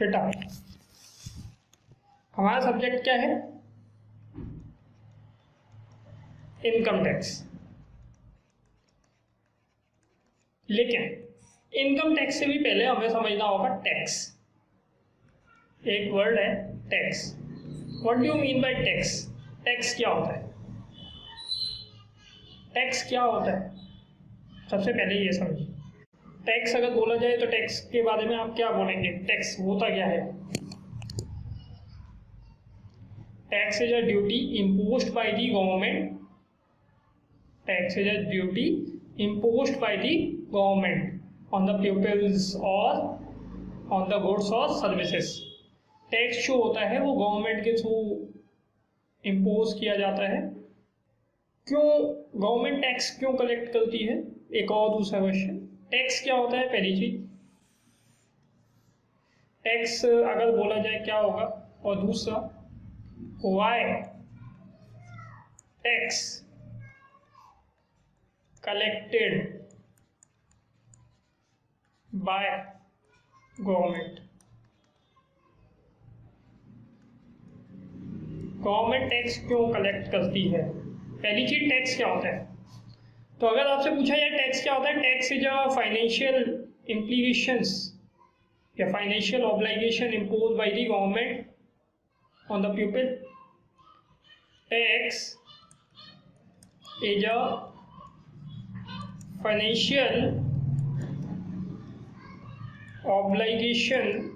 बेटा हमारा सब्जेक्ट क्या है? Income tax. लेकिन इनकम टैक्स से भी पहले हमें समझना होगा टैक्स। एक वर्ड है tax. What do you mean by tax? Tax क्या होता है? टैक्स क्या होता है सबसे पहले ये समझिए। टैक्स अगर बोला जाए तो टैक्स के बारे में आप क्या बोलेंगे? टैक्स होता क्या है? Tax is a duty imposed by the government. Tax is a duty imposed by the government on the peoples और ऑन द गुड्स और सर्विसेज। टैक्स जो होता है वो गवर्नमेंट के थ्रू इम्पोज किया जाता है। क्यों गवर्नमेंट टैक्स क्यों कलेक्ट करती है? एक और दूसरा क्वेश्चन, टैक्स क्या होता है? पहली चीज टैक्स अगर बोला जाए क्या होगा, और दूसरा why tax collected by government. Government tax क्यों कलेक्ट करती है? पहली चीज टैक्स क्या होता है? तो अगर आपसे पूछा जाए टैक्स क्या होता है, tax is a financial implications या financial obligation impose by the government on the people. Tax is a financial obligation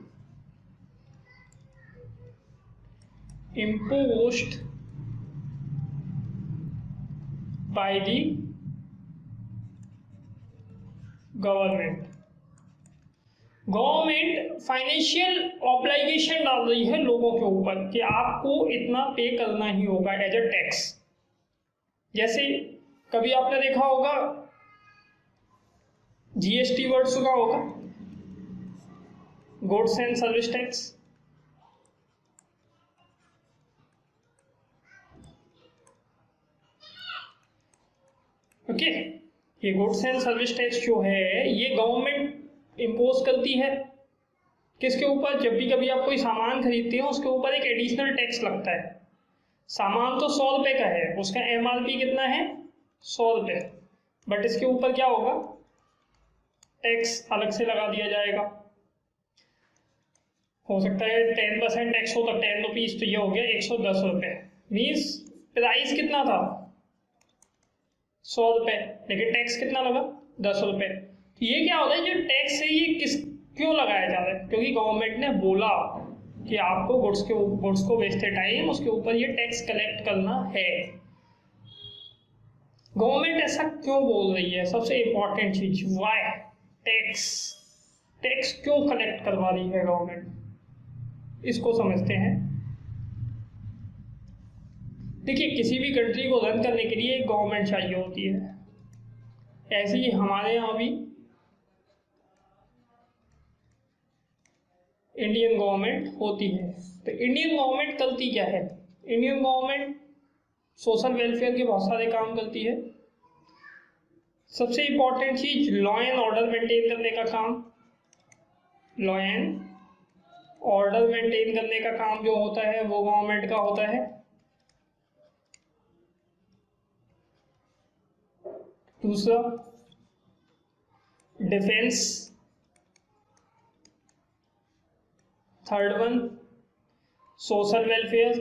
imposed by the government. Government financial obligation डाल रही है लोगों के ऊपर कि आपको इतना पे करना ही होगा एज अ टैक्स। जैसे कभी आपने देखा होगा जीएसटी वर्ड सुना होगा, goods and service tax. Okay, ये गुड्स एंड सर्विस टैक्स जो है ये गवर्नमेंट इम्पोज करती है किसके ऊपर? जब भी कभी आप कोई सामान खरीदते हो उसके ऊपर एक एडिशनल टैक्स लगता है। सामान तो 100 रुपए का है, उसका एमआरपी कितना है? 100 रुपए, बट इसके ऊपर क्या होगा? टैक्स अलग से लगा दिया जाएगा। हो सकता है 10% टैक्स हो तो 10 रुपीज, तो ये हो गया 110 रुपए। मीन्स प्राइस कितना था? 100 रुपए, लेकिन टैक्स कितना लगा? 10 रुपए। तो ये क्या होता है, जो टैक्स है ये क्यों लगाया जा रहा है? क्योंकि गवर्नमेंट ने बोला कि आपको गुड्स को बेचते टाइम उसके ऊपर ये टैक्स कलेक्ट करना है। गवर्नमेंट ऐसा क्यों बोल रही है? सबसे इंपॉर्टेंट चीज व्हाई टैक्स क्यों कलेक्ट करवा रही है गवर्नमेंट, इसको समझते हैं। देखिए, किसी भी कंट्री को रन करने के लिए एक गवर्नमेंट चाहिए होती है। ऐसे ही हमारे यहाँ भी इंडियन गवर्नमेंट होती है। तो इंडियन गवर्नमेंट करती क्या है? इंडियन गवर्नमेंट सोशल वेलफेयर के बहुत सारे काम करती है। सबसे इंपॉर्टेंट चीज लॉ एंड ऑर्डर मेंटेन करने का काम। लॉ एंड ऑर्डर मेंटेन करने का काम जो होता है वो गवर्नमेंट का होता है। दूसरा defence. Third one social welfare.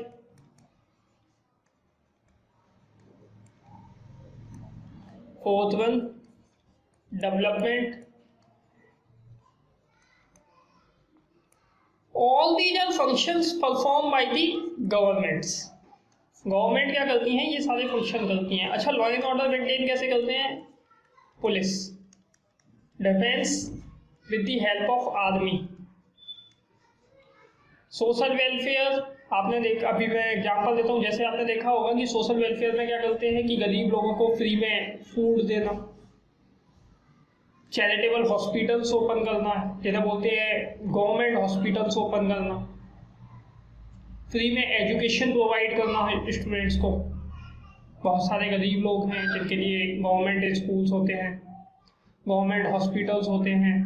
Fourth one development. All these are functions perform by the governments. Government क्या करती हैं? ये सारे फंक्शन करती हैं। अच्छा, लॉ एंड ऑर्डर मेंटेन कैसे करते हैं? Police, defence with the help of army. Social welfare आपने देखा, अभी मैं एग्जांपल देता हूँ। जैसे आपने देखा होगा कि सोशल वेलफेयर में क्या करते हैं कि गरीब लोगों को फ्री में फूड देना, चैरिटेबल हॉस्पिटल्स ओपन करना, जिन्हें बोलते हैं गवर्नमेंट हॉस्पिटल्स ओपन करना, फ्री में एजुकेशन प्रोवाइड करना है स्टूडेंट्स को। बहुत सारे गरीब लोग हैं जिनके लिए गवर्नमेंट स्कूल्स होते हैं, गवर्नमेंट हॉस्पिटल्स होते हैं।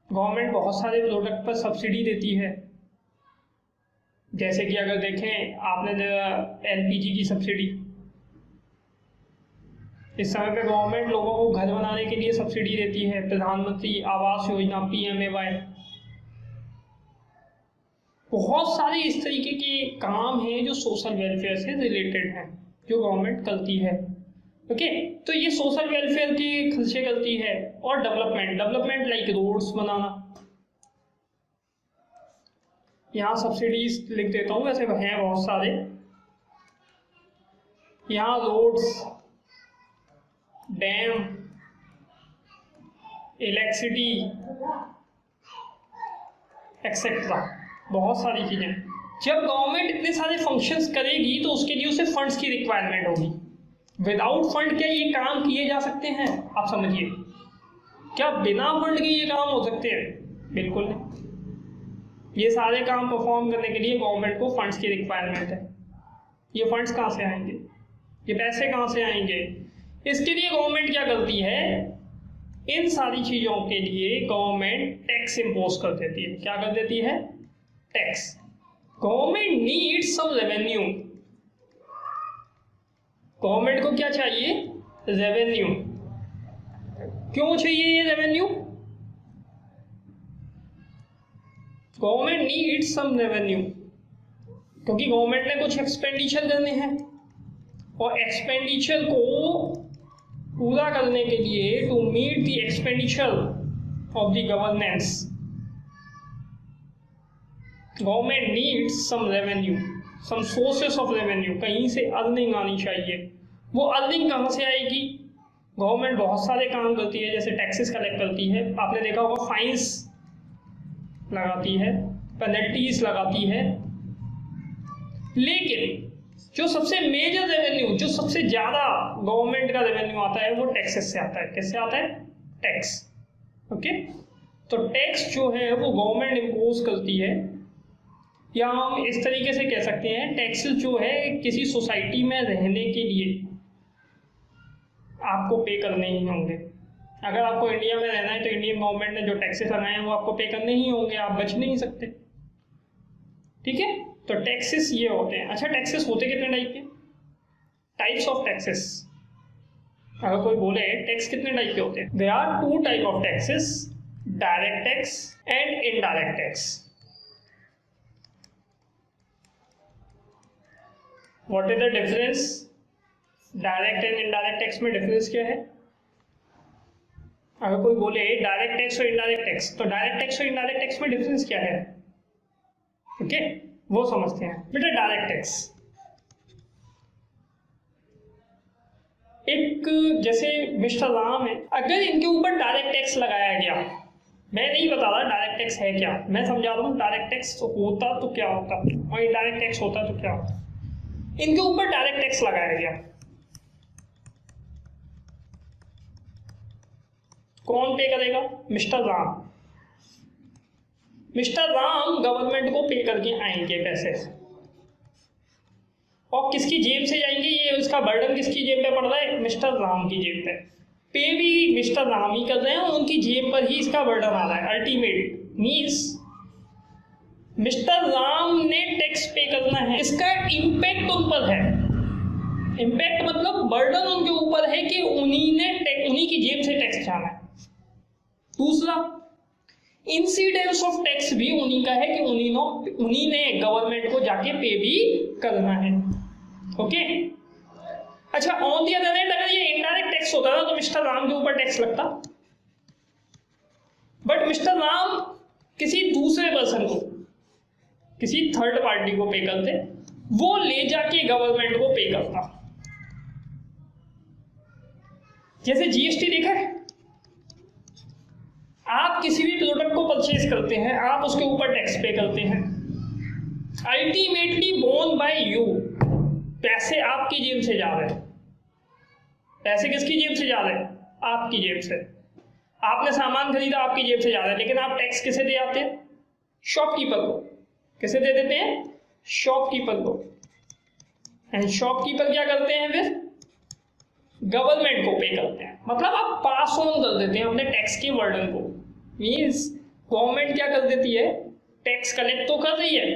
गवर्नमेंट बहुत सारे प्रोडक्ट पर सब्सिडी देती है, जैसे कि अगर देखें आपने एलपीजी की सब्सिडी, इस समय पे गवर्नमेंट लोगों को घर बनाने के लिए सब्सिडी देती है, प्रधानमंत्री आवास योजना PMAY, बहुत सारे इस तरीके के काम हैं जो सोशल वेलफेयर से रिलेटेड हैं जो गवर्नमेंट करती है। ओके, तो ये सोशल वेलफेयर के खर्चे करती है। और डेवलपमेंट लाइक रोड्स बनाना, यहाँ सब्सिडीज लिख देता हूँ, वैसे हैं बहुत सारे, यहाँ रोड्स, डैम, इलेक्ट्रिसिटी एक्सेट्रा, बहुत सारी चीजें। जब गवर्नमेंट इतने सारे फंक्शंस करेगी तो उसके लिए उसे फंड्स की रिक्वायरमेंट होगी। विदाउट फंड क्या ये काम किए जा सकते हैं? आप समझिए, क्या बिना फंड के ये काम हो सकते हैं? बिल्कुल नहीं। ये सारे काम परफॉर्म करने के लिए गवर्नमेंट को फंड्स की रिक्वायरमेंट है। ये फंड्स कहाँ से आएंगे? ये पैसे कहाँ से आएंगे? इसके लिए गवर्नमेंट क्या करती है? इन सारी चीजों के लिए गवर्नमेंट टैक्स इंपोज कर देती है। क्या कर देती है? Tax. Government needs some revenue. Government को क्या चाहिए? रेवेन्यू। क्यों चाहिए ये revenue? Government needs some revenue क्योंकि गवर्नमेंट ने कुछ एक्सपेंडिचर करने हैं, और एक्सपेंडिचर को पूरा करने के लिए, to meet the expenditure of the governance, government needs some revenue, some sources of revenue. कहीं से अर्निंग आनी चाहिए। वो अर्निंग कहाँ से आएगी? गवर्नमेंट बहुत सारे काम करती है, जैसे टैक्सेस कलेक्ट करती है, आपने देखा होगा, फाइन्स लगाती है, पेनल्टीज लगाती है, लेकिन जो सबसे मेजर रेवेन्यू, जो सबसे ज्यादा गवर्नमेंट का रेवेन्यू आता है, वो टैक्सेस से आता है। किससे आता है? टैक्स। ओके, तो टैक्स जो है वो गवर्नमेंट इम्पोज करती है, या हम इस तरीके से कह सकते हैं, टैक्सेस जो है किसी सोसाइटी में रहने के लिए आपको पे करने ही होंगे। अगर आपको इंडिया में रहना है तो इंडियन गवर्नमेंट ने जो टैक्सेस लगाए हैं वो आपको पे करने ही होंगे, आप बच नहीं सकते। ठीक है, तो टैक्सेस ये होते हैं। अच्छा, टैक्सेस होते कितने टाइप के? Types of taxes. अगर कोई बोले टैक्स कितने टाइप के होते हैं? There are 2 type of taxes, direct tax and indirect tax. What is the difference? Direct and indirect tax में डिफरेंस क्या है? अगर कोई बोले डायरेक्ट टैक्स और इनडायरेक्ट टैक्स, तो डायरेक्ट टैक्स और इनडायरेक्ट टैक्स में डिफरेंस क्या है? ओके, वो समझते हैं। बेटा, डायरेक्ट टैक्स एक, जैसे मिस्टर राम है, अगर इनके ऊपर डायरेक्ट टैक्स लगाया गया, मैं नहीं बता रहा डायरेक्ट टैक्स है क्या, मैं समझा रहा हूँ डायरेक्ट टैक्स होता तो क्या होता और इनडायरेक्ट टैक्स होता तो क्या होता। इनके ऊपर डायरेक्ट टैक्स लगाया गया, कौन पे करेगा? Mister Ram. Mister Ram government को पे करके आएंगे पैसे, और किसकी जेब से जाएंगे? ये इसका बर्डन किसकी जेब पे पड़ रहा है? मिस्टर राम की जेब पे। पे भी मिस्टर राम ही कर रहे हैं, उनकी जेब पर ही इसका बर्डन आ रहा है। अल्टीमेट मीन्स मिस्टर राम ने टैक्स पे करना है, इसका इम्पैक्ट उन पर है। इम्पैक्ट मतलब बर्डन उनके ऊपर है कि उन्हीं की जेब से टैक्स जाना है। दूसरा, इंसिडेंस ऑफ टैक्स भी उन्हीं का है कि उन्हीं ने गवर्नमेंट को जाके पे भी करना है। ओके, अच्छा, ऑन दी अदर हैंड अगर ये इनडायरेक्ट टैक्स होता ना तो मिस्टर राम के ऊपर टैक्स लगता, बट मिस्टर राम किसी दूसरे पर्सन को, किसी थर्ड पार्टी को पे करते, वो ले जाके गवर्नमेंट को पे करता। जैसे जीएसटी देखा है, आप किसी भी प्रोडक्ट को परचेज करते हैं, आप उसके ऊपर टैक्स पे करते हैं, अल्टीमेटली बोर्न बाय यू। पैसे आपकी जेब से जा रहे हैं। पैसे किसकी जेब से जा रहे हैं? आपकी जेब से। आपने सामान खरीदा, आपकी जेब से जा रहा है, लेकिन आप टैक्स किसे दे आते हैं? शॉपकीपर को। किसे दे देते हैं? शॉपकीपर को। एंड शॉपकीपर क्या करते हैं फिर? गवर्नमेंट को पे करते हैं। मतलब आप पास ऑन कर देते हैं अपने टैक्स के बर्डन को। मीन्स गवर्नमेंट क्या कर देती है, टैक्स कलेक्ट तो कर रही है,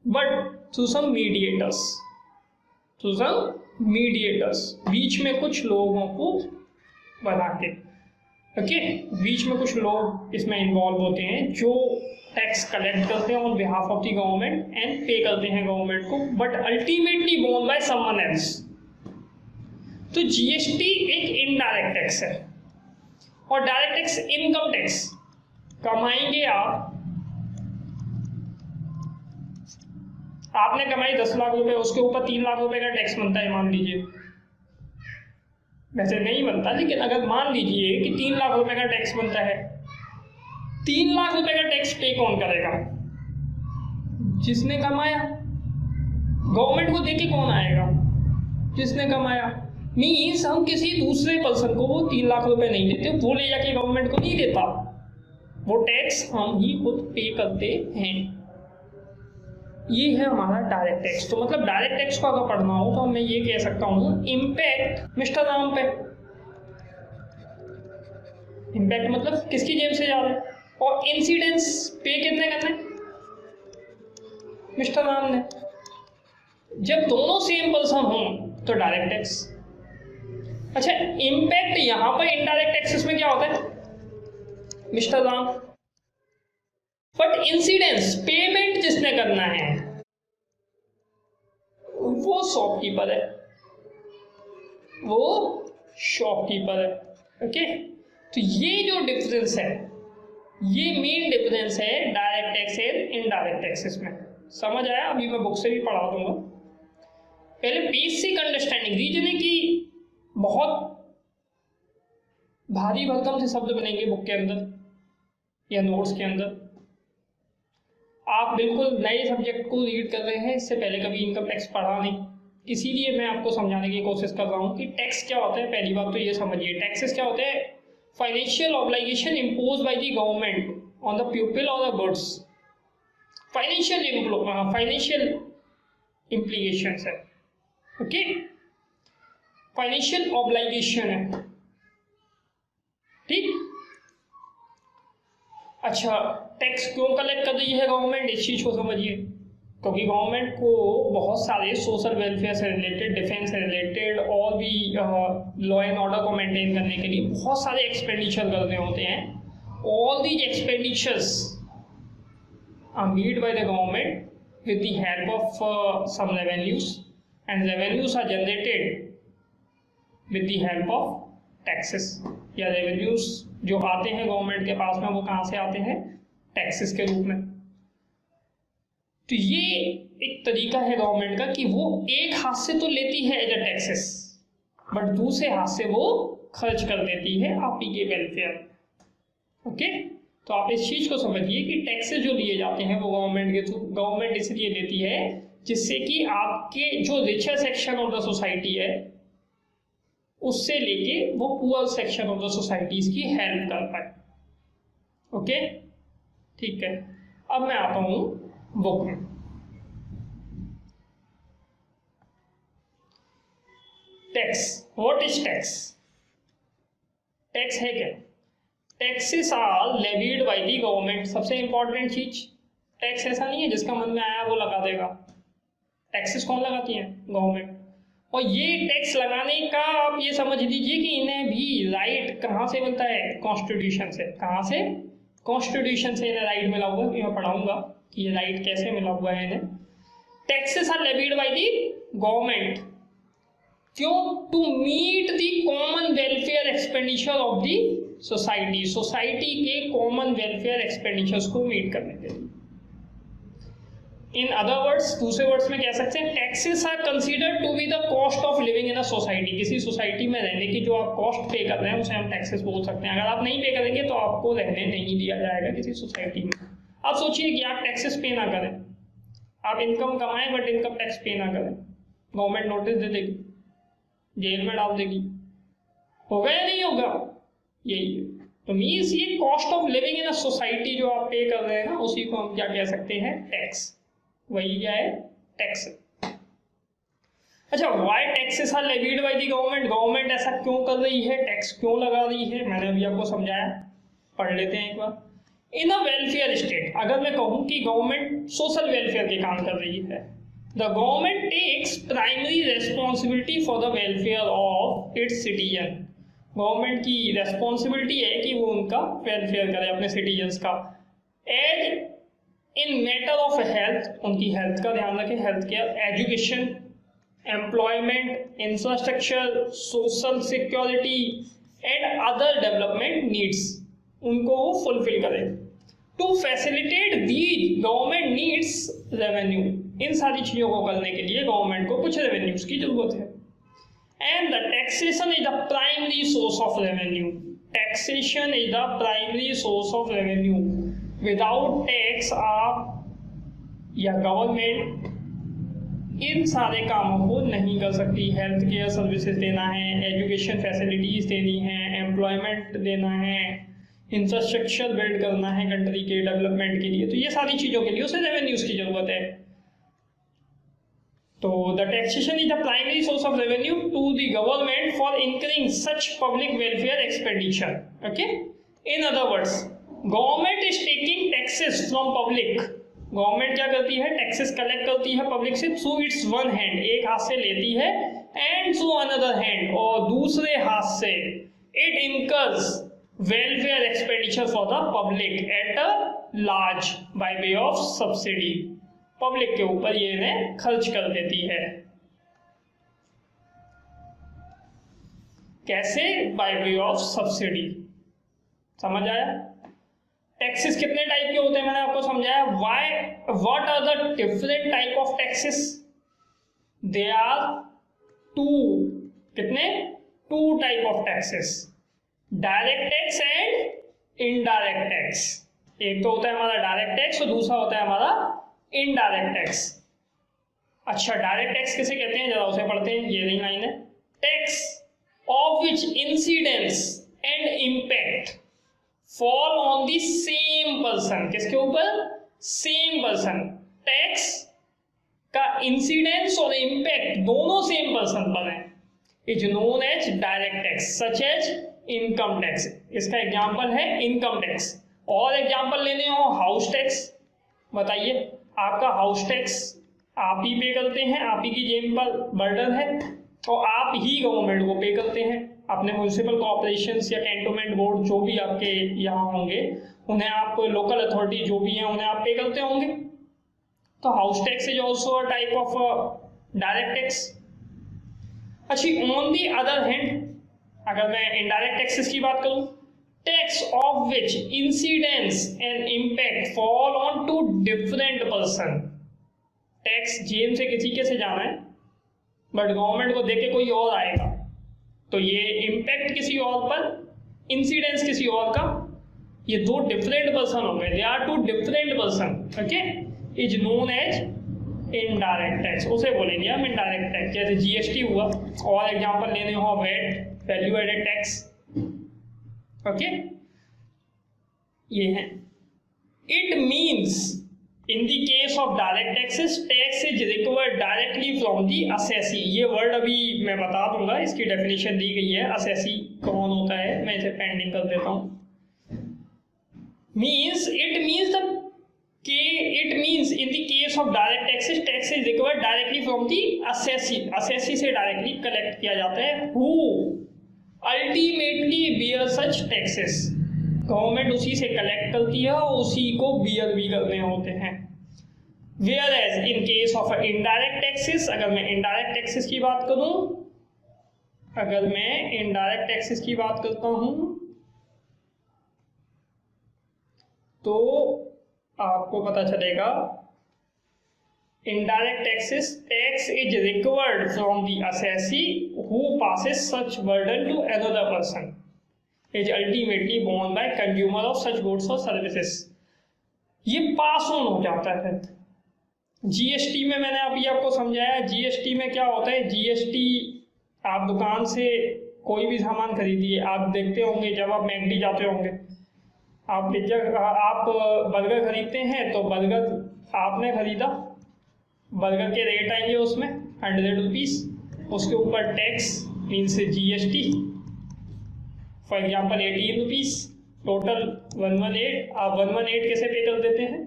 बट थ्रू सम मीडिएटर्स, बीच में कुछ लोगों को बना के, ओके, बीच में कुछ लोग इसमें इन्वॉल्व होते हैं जो टैक्स कलेक्ट करते हैं on behalf of the government and pay करते हैं गवर्नमेंट को, but ultimately borne by someone else. तो जीएसटी एक इनडायरेक्ट टैक्स है, और डायरेक्ट टैक्स इनकम टैक्स। कमाएंगे आपने कमाई 10 लाख रुपए, उसके ऊपर 3 लाख रुपए का टैक्स बनता है, मान लीजिए, वैसे नहीं बनता, लेकिन अगर मान लीजिए कि 3 लाख रुपए का टैक्स बनता है, 3 लाख रुपए का टैक्स पे कौन करेगा, जिसने कमाया। गवर्नमेंट को देके कौन आएगा, जिसने कमाया। मीन्स हम किसी दूसरे पर्सन को वो 3 लाख रुपए नहीं देते, वो ले जाके गवर्नमेंट को नहीं देता, वो टैक्स हम ही खुद पे करते हैं। ये है हमारा डायरेक्ट टैक्स। तो मतलब डायरेक्ट टैक्स को अगर पढ़ना हो तो मैं ये कह सकता हूँ इम्पैक्ट मिस्टर राम पे। इम्पैक्ट मतलब किसकी जेब से जा रहा है, और इंसिडेंस पे कितने करने, मिस्टर राम ने। जब दोनों सेम पर्सन हो तो डायरेक्ट टैक्स। अच्छा, इम्पैक्ट यहां पर इनडायरेक्ट टैक्सेस में क्या होता है, mister Ram, but incidence payment जिसने करना है वो शॉपकीपर है, ओके। तो ये जो डिफरेंस है, ये मेन डिफरेंस है direct tax and indirect taxes में। समझ आया? अभी मैं बुक से भी पढ़ा दूंगा। पहले बेसिक अंडरस्टैंडिंग, रीजनिंग की बहुत भारी भरकम से शब्द बनेंगे बुक के अंदर या नोट्स के अंदर। आप बिल्कुल नए सब्जेक्ट को रीड कर रहे हैं, इससे पहले कभी इनकम टैक्स पढ़ा नहीं, इसीलिए मैं आपको समझाने की कोशिश कर रहा हूँ कि टैक्स क्या होता है। पहली बात तो ये समझिए, टैक्सेस क्या होते हैं, financial obligation impose by the government on the people और द गुड्स। फाइनेंशियल इम्प्लीकेशंस है, ओके, फाइनेंशियल ऑब्लिगेशन है, ठीक। अच्छा, टैक्स क्यों कलेक्ट कर रही है गवर्नमेंट, इस चीज को समझिए। क्योंकि गवर्नमेंट को बहुत सारे सोशल वेलफेयर से रिलेटेड, डिफेंस से रिलेटेड और भी लॉ एंड ऑर्डर को मेंटेन करने के लिए बहुत सारे एक्सपेंडिचर करने होते हैं। All these expenditures are made by the government with the help of some revenues, and revenues are generated with the help of taxes. या रेवेन्यूज जो आते हैं गवर्नमेंट के पास में, वो कहाँ से आते हैं, टैक्सेस के रूप में। तो ये एक तरीका है गवर्नमेंट का कि वो एक हाथ से तो लेती है एज अ टैक्सेस, बट दूसरे हाथ से वो खर्च कर देती है आप ही के वेलफेयर, ओके। तो आप इस चीज को समझिए कि टैक्सेस जो लिए जाते हैं वो गवर्नमेंट के थ्रू, गवर्नमेंट इसलिए लेती है जिससे कि आपके जो richer section of the society है उससे लेके वो poor section of the societies की हेल्प कर पाए, ओके, ठीक है। अब मैं आता हूं बुक में। Tax, what is tax? Tax है क्या? Taxes are levied by the government. सबसे इंपॉर्टेंट चीज, टैक्स ऐसा नहीं है जिसका मन में आया वो लगा देगा। टैक्सेस कौन लगाती है? गवर्नमेंट। और ये टैक्स लगाने का आप ये समझ लीजिए कि इन्हें भी राइट कहाँ से मिलता है? कॉन्स्टिट्यूशन से। कहाँ से? कॉन्स्टिट्यूशन से इन्हें राइट मिला हुआ है। मैं पढ़ाऊंगा कि ये राइट कैसे मिला हुआ है इन्हें। Taxes are levied by the government, क्यों? To meet the common welfare expenditure of the society. Society के कॉमन वेलफेयर एक्सपेंडिचर्स को मीट करने के लिए। इन अदर वर्ड्स, दूसरे वर्ड्स में कह सकते हैं, taxes are considered to be the cost of living in a society. किसी सोसाइटी में रहने की जो आप कॉस्ट पे कर रहे हैं उसे हम टैक्सेस बोल सकते हैं। अगर आप नहीं पे करेंगे तो आपको रहने नहीं दिया जाएगा किसी सोसाइटी में। आप सोचिए कि आप टैक्सेस पे ना करें, आप इनकम कमाएं बट इनकम टैक्स पे ना करें, गवर्नमेंट नोटिस दे देगी, जेल में डाल देगी। होगा या नहीं होगा? यही है। तो मीन्स ये cost of living in a society जो आप पे कर रहे हैं ना, उसी को हम क्या कह सकते हैं? टैक्स। वही क्या है? टैक्स। अच्छा, why taxes are levied by the government? Government ऐसा क्यों कर रही है, टैक्स क्यों लगा रही है? मैंने अभी आपको समझाया पढ़ लेते हैं एक बार। इन अ वेलफेयर स्टेट, अगर मैं कहूँ कि गवर्नमेंट सोशल वेलफेयर के काम कर रही है, the government takes primary responsibility for the welfare of its citizen. Government की रेस्पॉन्सिबिलिटी है कि वो उनका वेलफेयर करे, अपने सिटीजन्स का। As in matter of health, उनकी हेल्थ का ध्यान रखें, health care, education, employment, infrastructure, social security and other development needs, उनको वो फुलफिल करे। To facilitate the government needs revenue, इन सारी चीज़ों को करने के लिए गवर्नमेंट को कुछ रेवेन्यूज की जरूरत है। And the taxation is the primary source of revenue, taxation is the primary source of revenue. Without tax आप या गवर्नमेंट इन सारे कामों को नहीं कर सकती। हेल्थ केयर सर्विसेज देना है, एजुकेशन फैसिलिटीज देनी है, एम्प्लॉयमेंट देना है, इंफ्रास्ट्रक्चर बिल्ड करना है कंट्री के डेवलपमेंट के लिए, तो ये सारी चीज़ों के लिए उसे रेवेन्यूज की जरूरत है। तो the taxation is the primary source of revenue to the government for increasing such public welfare expenditure. Okay, in other words, government is taking taxes from public. Government क्या करती है? टैक्सेस कलेक्ट करती है public से through it's one hand, एक हाथ से लेती है, एंड थ्रू अनदर हैंड, और दूसरे हाथ से it incurs welfare expenditure for the public at a large by way of subsidy. Public के ऊपर ये इन्हें खर्च कर देती है। कैसे? By way of subsidy. समझ आया? टैक्सेस कितने टाइप के होते हैं मैंने आपको समझाया। What are the different type of taxes? They are two, कितने? Two type of taxes, direct tax and indirect tax. एक तो होता है हमारा डायरेक्ट टैक्स और दूसरा होता है हमारा इनडायरेक्ट टैक्स। अच्छा, डायरेक्ट टैक्स किसे कहते हैं, जरा उसे पढ़ते हैं। ये नहीं लाइन है। Tax of which incidence and impact fall on the same person. किसके ऊपर? Same person. टैक्स का इंसिडेंस और इम्पैक्ट दोनों सेम पर्सन पर है, is known as direct tax, such as income tax. इसका एग्जांपल है इनकम टैक्स। और एग्जांपल लेने हो हाउस टैक्स। बताइए, आपका हाउस टैक्स आप ही पे करते हैं, आप ही की जेब पर बर्डन है, और आप ही गवर्नमेंट को पे करते हैं। अपने म्यूनिसिपल कॉर्पोरेशंस या कैंटोनमेंट बोर्ड जो भी आपके यहाँ होंगे, उन्हें आप, लोकल अथॉरिटी जो भी हैं, उन्हें आप पे करते होंगे। तो house tax is also a type of direct tax. अच्छी, ऑन दी अदर हैंड, अगर मैं इनडायरेक्ट टैक्सेस की बात करूं, tax of which incidence and impact fall on two different person. Tax जेब से किसी के से जाना है, बट गवर्नमेंट को देके कोई और आएगा, तो ये इम्पैक्ट किसी और पर, इंसिडेंस किसी और का, ये दो डिफरेंट पर्सन हो गए। They are two different person. Okay, is known as indirect tax, उसे बोलेंगे हम इनडायरेक्ट टैक्स। जैसे जीएसटी हुआ, और एग्जांपल लेने हो VAT, value added tax. Okay, ये है। It means in the case of direct taxes, tax is recovered directly from the assessee. ये वर्ड अभी मैं बता दूंगा, इसकी डेफिनेशन दी गई है। असेसी कौन होता है, मैं इसे पेंडिंग कर देता हूं। Means, it means the it means in the case of direct taxes, tax is recovered directly from the assessee, assessee से directly collect किया जाता है, who ultimately bear such taxes। Government उसी से कलेक्ट करती है और उसी को बियर भी करने होते हैं। whereas in case of indirect taxes, अगर मैं indirect taxes की बात करूं, अगर मैं indirect taxes की बात करता हूं, तो आपको पता चलेगा indirect taxes, tax is recovered from the assessee who passes such burden to another person, is ultimately borne by consumer of such goods और सर्विसेज। ये पास ऑन हो जाता है। जीएसटी में मैंने अभी आपको समझाया, जीएसटी में क्या होता है। जीएसटी, आप दुकान से कोई भी सामान खरीदिए, आप देखते होंगे जब आप मैकडी जाते होंगे, आप बर्गर खरीदते हैं, तो बर्गर आपने खरीदा, बर्गर के रेट आएंगे उसमें 100 रुपीज़, उसके ऊपर tax means GST for example 18 rupees, total 118, आप 118 कैसे पे कर देते हैं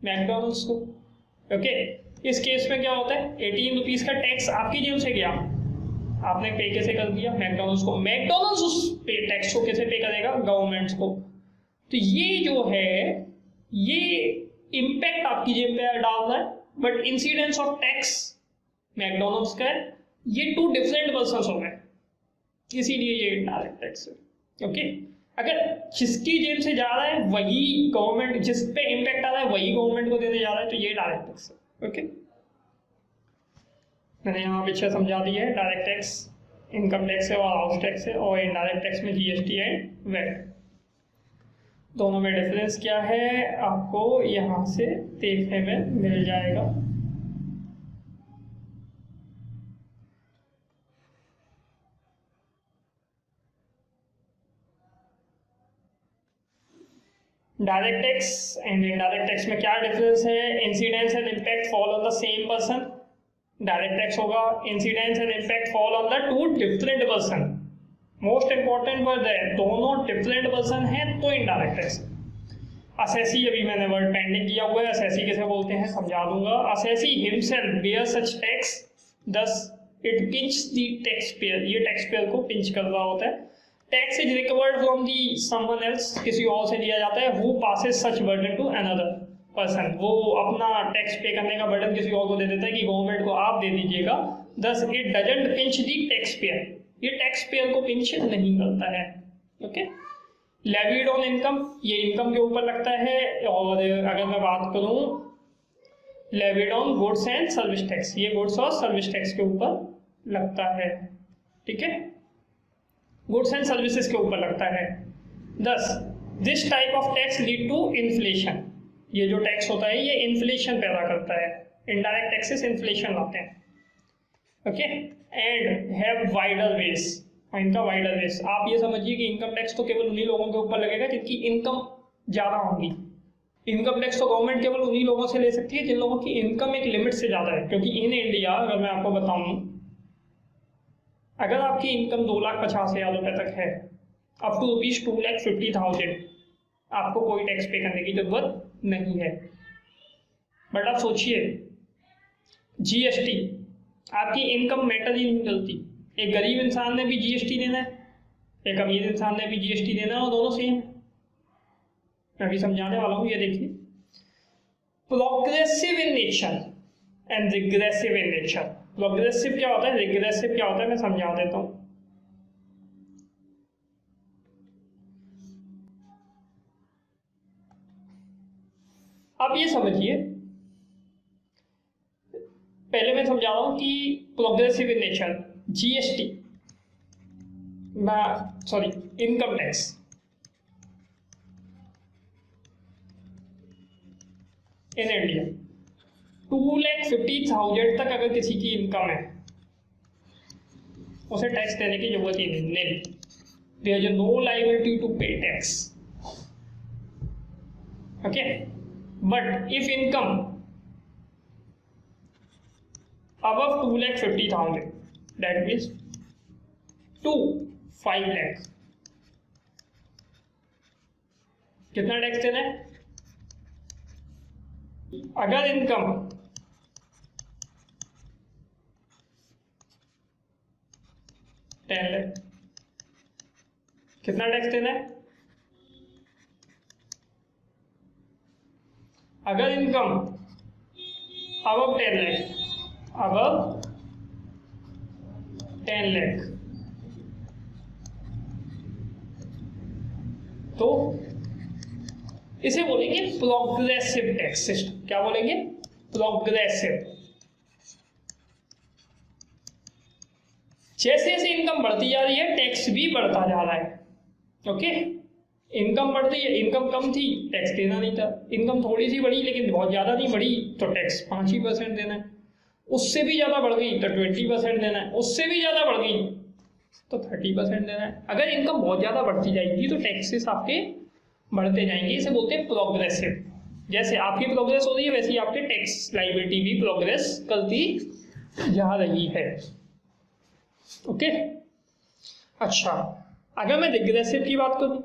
मैकडोनल्ड्स को। ओके, इस केस में क्या होता है, 18 रुपीज का टैक्स आपकी जेब से गया, आपने पे कैसे कर दिया मैकडोनल्ड्स को, मैकडोनल्ड्स उस पे टैक्स को कैसे पे करेगा गवर्नमेंट को। तो ये जो है ये इम्पैक्ट आपकी जेब पे डाल रहा है, but incidence of tax McDonald's का है, ये टू डिफरेंट पर्सन हो गए, इसीलिए ये डायरेक्ट टैक्स है। ओके, अगर जिसकी जेब से जा रहा है वही गवर्नमेंट, जिस पे इम्पैक्ट आ रहा है वही गवर्नमेंट को देने जा रहा है, तो ये डायरेक्ट टैक्स है। ओके, मैंने यहाँ पीछे समझा दिया है, डायरेक्ट टैक्स इनकम टैक्स है और हाउस टैक्स है, और इनडायरेक्ट टैक्स में जीएसटी एंड वैट। दोनों में डिफरेंस क्या है आपको यहाँ से देखने में मिल जाएगा। Direct tax and indirect tax में क्या डिफरेंस है, incidence and impact fall on the same person, direct tax होगा, incidence and impact fall on the two different person, most important word है, दोनों डिफरेंट पर्सन है तो इनडायरेक्ट टैक्स। असेसी, अभी मैंने वर्ड पेंडिंग किया हुआ है, असेसी किसे बोलते हैं समझा दूंगा। Assessee himself bear such tax, thus it pinch the tax payer, ये टैक्स पेयर को पिंच कर रहा होता है। Tax is recovered from the someone else, किसी और से लिया जाता है, who passes such burden to another person, वो अपना टैक्स पे करने का बर्डन किसी और को दे देता है कि गवर्नमेंट को आप दे दीजिएगा। Thus it doesn't pinch the tax payer, ये टैक्स पेयर को पिंच नहीं करता है। ओके, लेविड ऑन इनकम, ये इनकम के ऊपर लगता है, और अगर मैं बात करूं levied on goods and service tax, ये गुड्स और सर्विस टैक्स के ऊपर लगता है। ठीक है, गुड्स एंड सर्विसेज के ऊपर लगता है। 10 this type of tax lead to inflation, ये जो टैक्स होता है ये इन्फ्लेशन पैदा करता है, इनडायरेक्ट टैक्सेस इन्फ्लेशन लाते हैं। Okay, and have wider base, और इनका वाइडर बेस, आप ये समझिए कि इनकम टैक्स तो केवल उन्हीं लोगों के ऊपर लगेगा जिनकी इनकम ज़्यादा होगी। इनकम टैक्स तो गवर्नमेंट केवल उन्हीं लोगों से ले सकती है जिन लोगों की इनकम एक लिमिट से ज़्यादा है, क्योंकि इन इंडिया अगर मैं आपको बताऊं, अगर आपकी इनकम 2,50,000 रुपये तक है, अप टू रुपीज 2,50,000, आपको कोई टैक्स पे करने की जरूरत नहीं है। बट आप सोचिए जीएसटी, आपकी इनकम मैटर ही नहीं करती, एक गरीब इंसान ने भी जीएसटी देना है, एक अमीर इंसान ने भी जीएसटी देना है, और दोनों सेम है। मैं अभी समझाने वाला हूँ, ये देखिए, progressive in nature and regressive in nature. Progressive क्या होता है, रिग्रेसिव क्या होता है, मैं समझा देता हूं। अब ये समझिए, पहले मैं समझा रहा हूं कि progressive in nature, GST, sorry income tax, in India 2,50,000 तक अगर किसी की इनकम है, उसे टैक्स देने की जरूरत ही नहीं, there is no liability to pay tax. Okay, but if income above 2,50,000, that means to 5 lakh, कितना टैक्स देना है? अगर इनकम 10 लाख, कितना टैक्स देना है? अगर income above 10 lakh, above 10 lakh, तो इसे बोलेंगे प्रोग्रेसिव टैक्स सिस्टम। क्या बोलेंगे? प्रोग्रेसिव। जैसे जैसे इनकम बढ़ती जा रही है टैक्स भी बढ़ता जा रहा है। ओके, इनकम बढ़ रही है, इनकम कम थी टैक्स देना नहीं था, इनकम थोड़ी सी बढ़ी लेकिन बहुत ज्यादा नहीं बढ़ी तो टैक्स 5% देना है, उससे भी ज्यादा बढ़ गई तो 20% देना है, उससे भी ज्यादा बढ़ गई तो 30% देना है। अगर इनकम बहुत ज्यादा बढ़ती जाएगी तो टैक्सेस आपके बढ़ते जाएंगे, इसे बोलते हैं प्रोग्रेसिव। जैसे आपकी प्रोग्रेस हो रही है वैसे ही आपके टैक्स लायबिलिटी भी प्रोग्रेस करती जा रही है। ओके, अच्छा, अगर मैं रिग्रेसिव की बात करूं,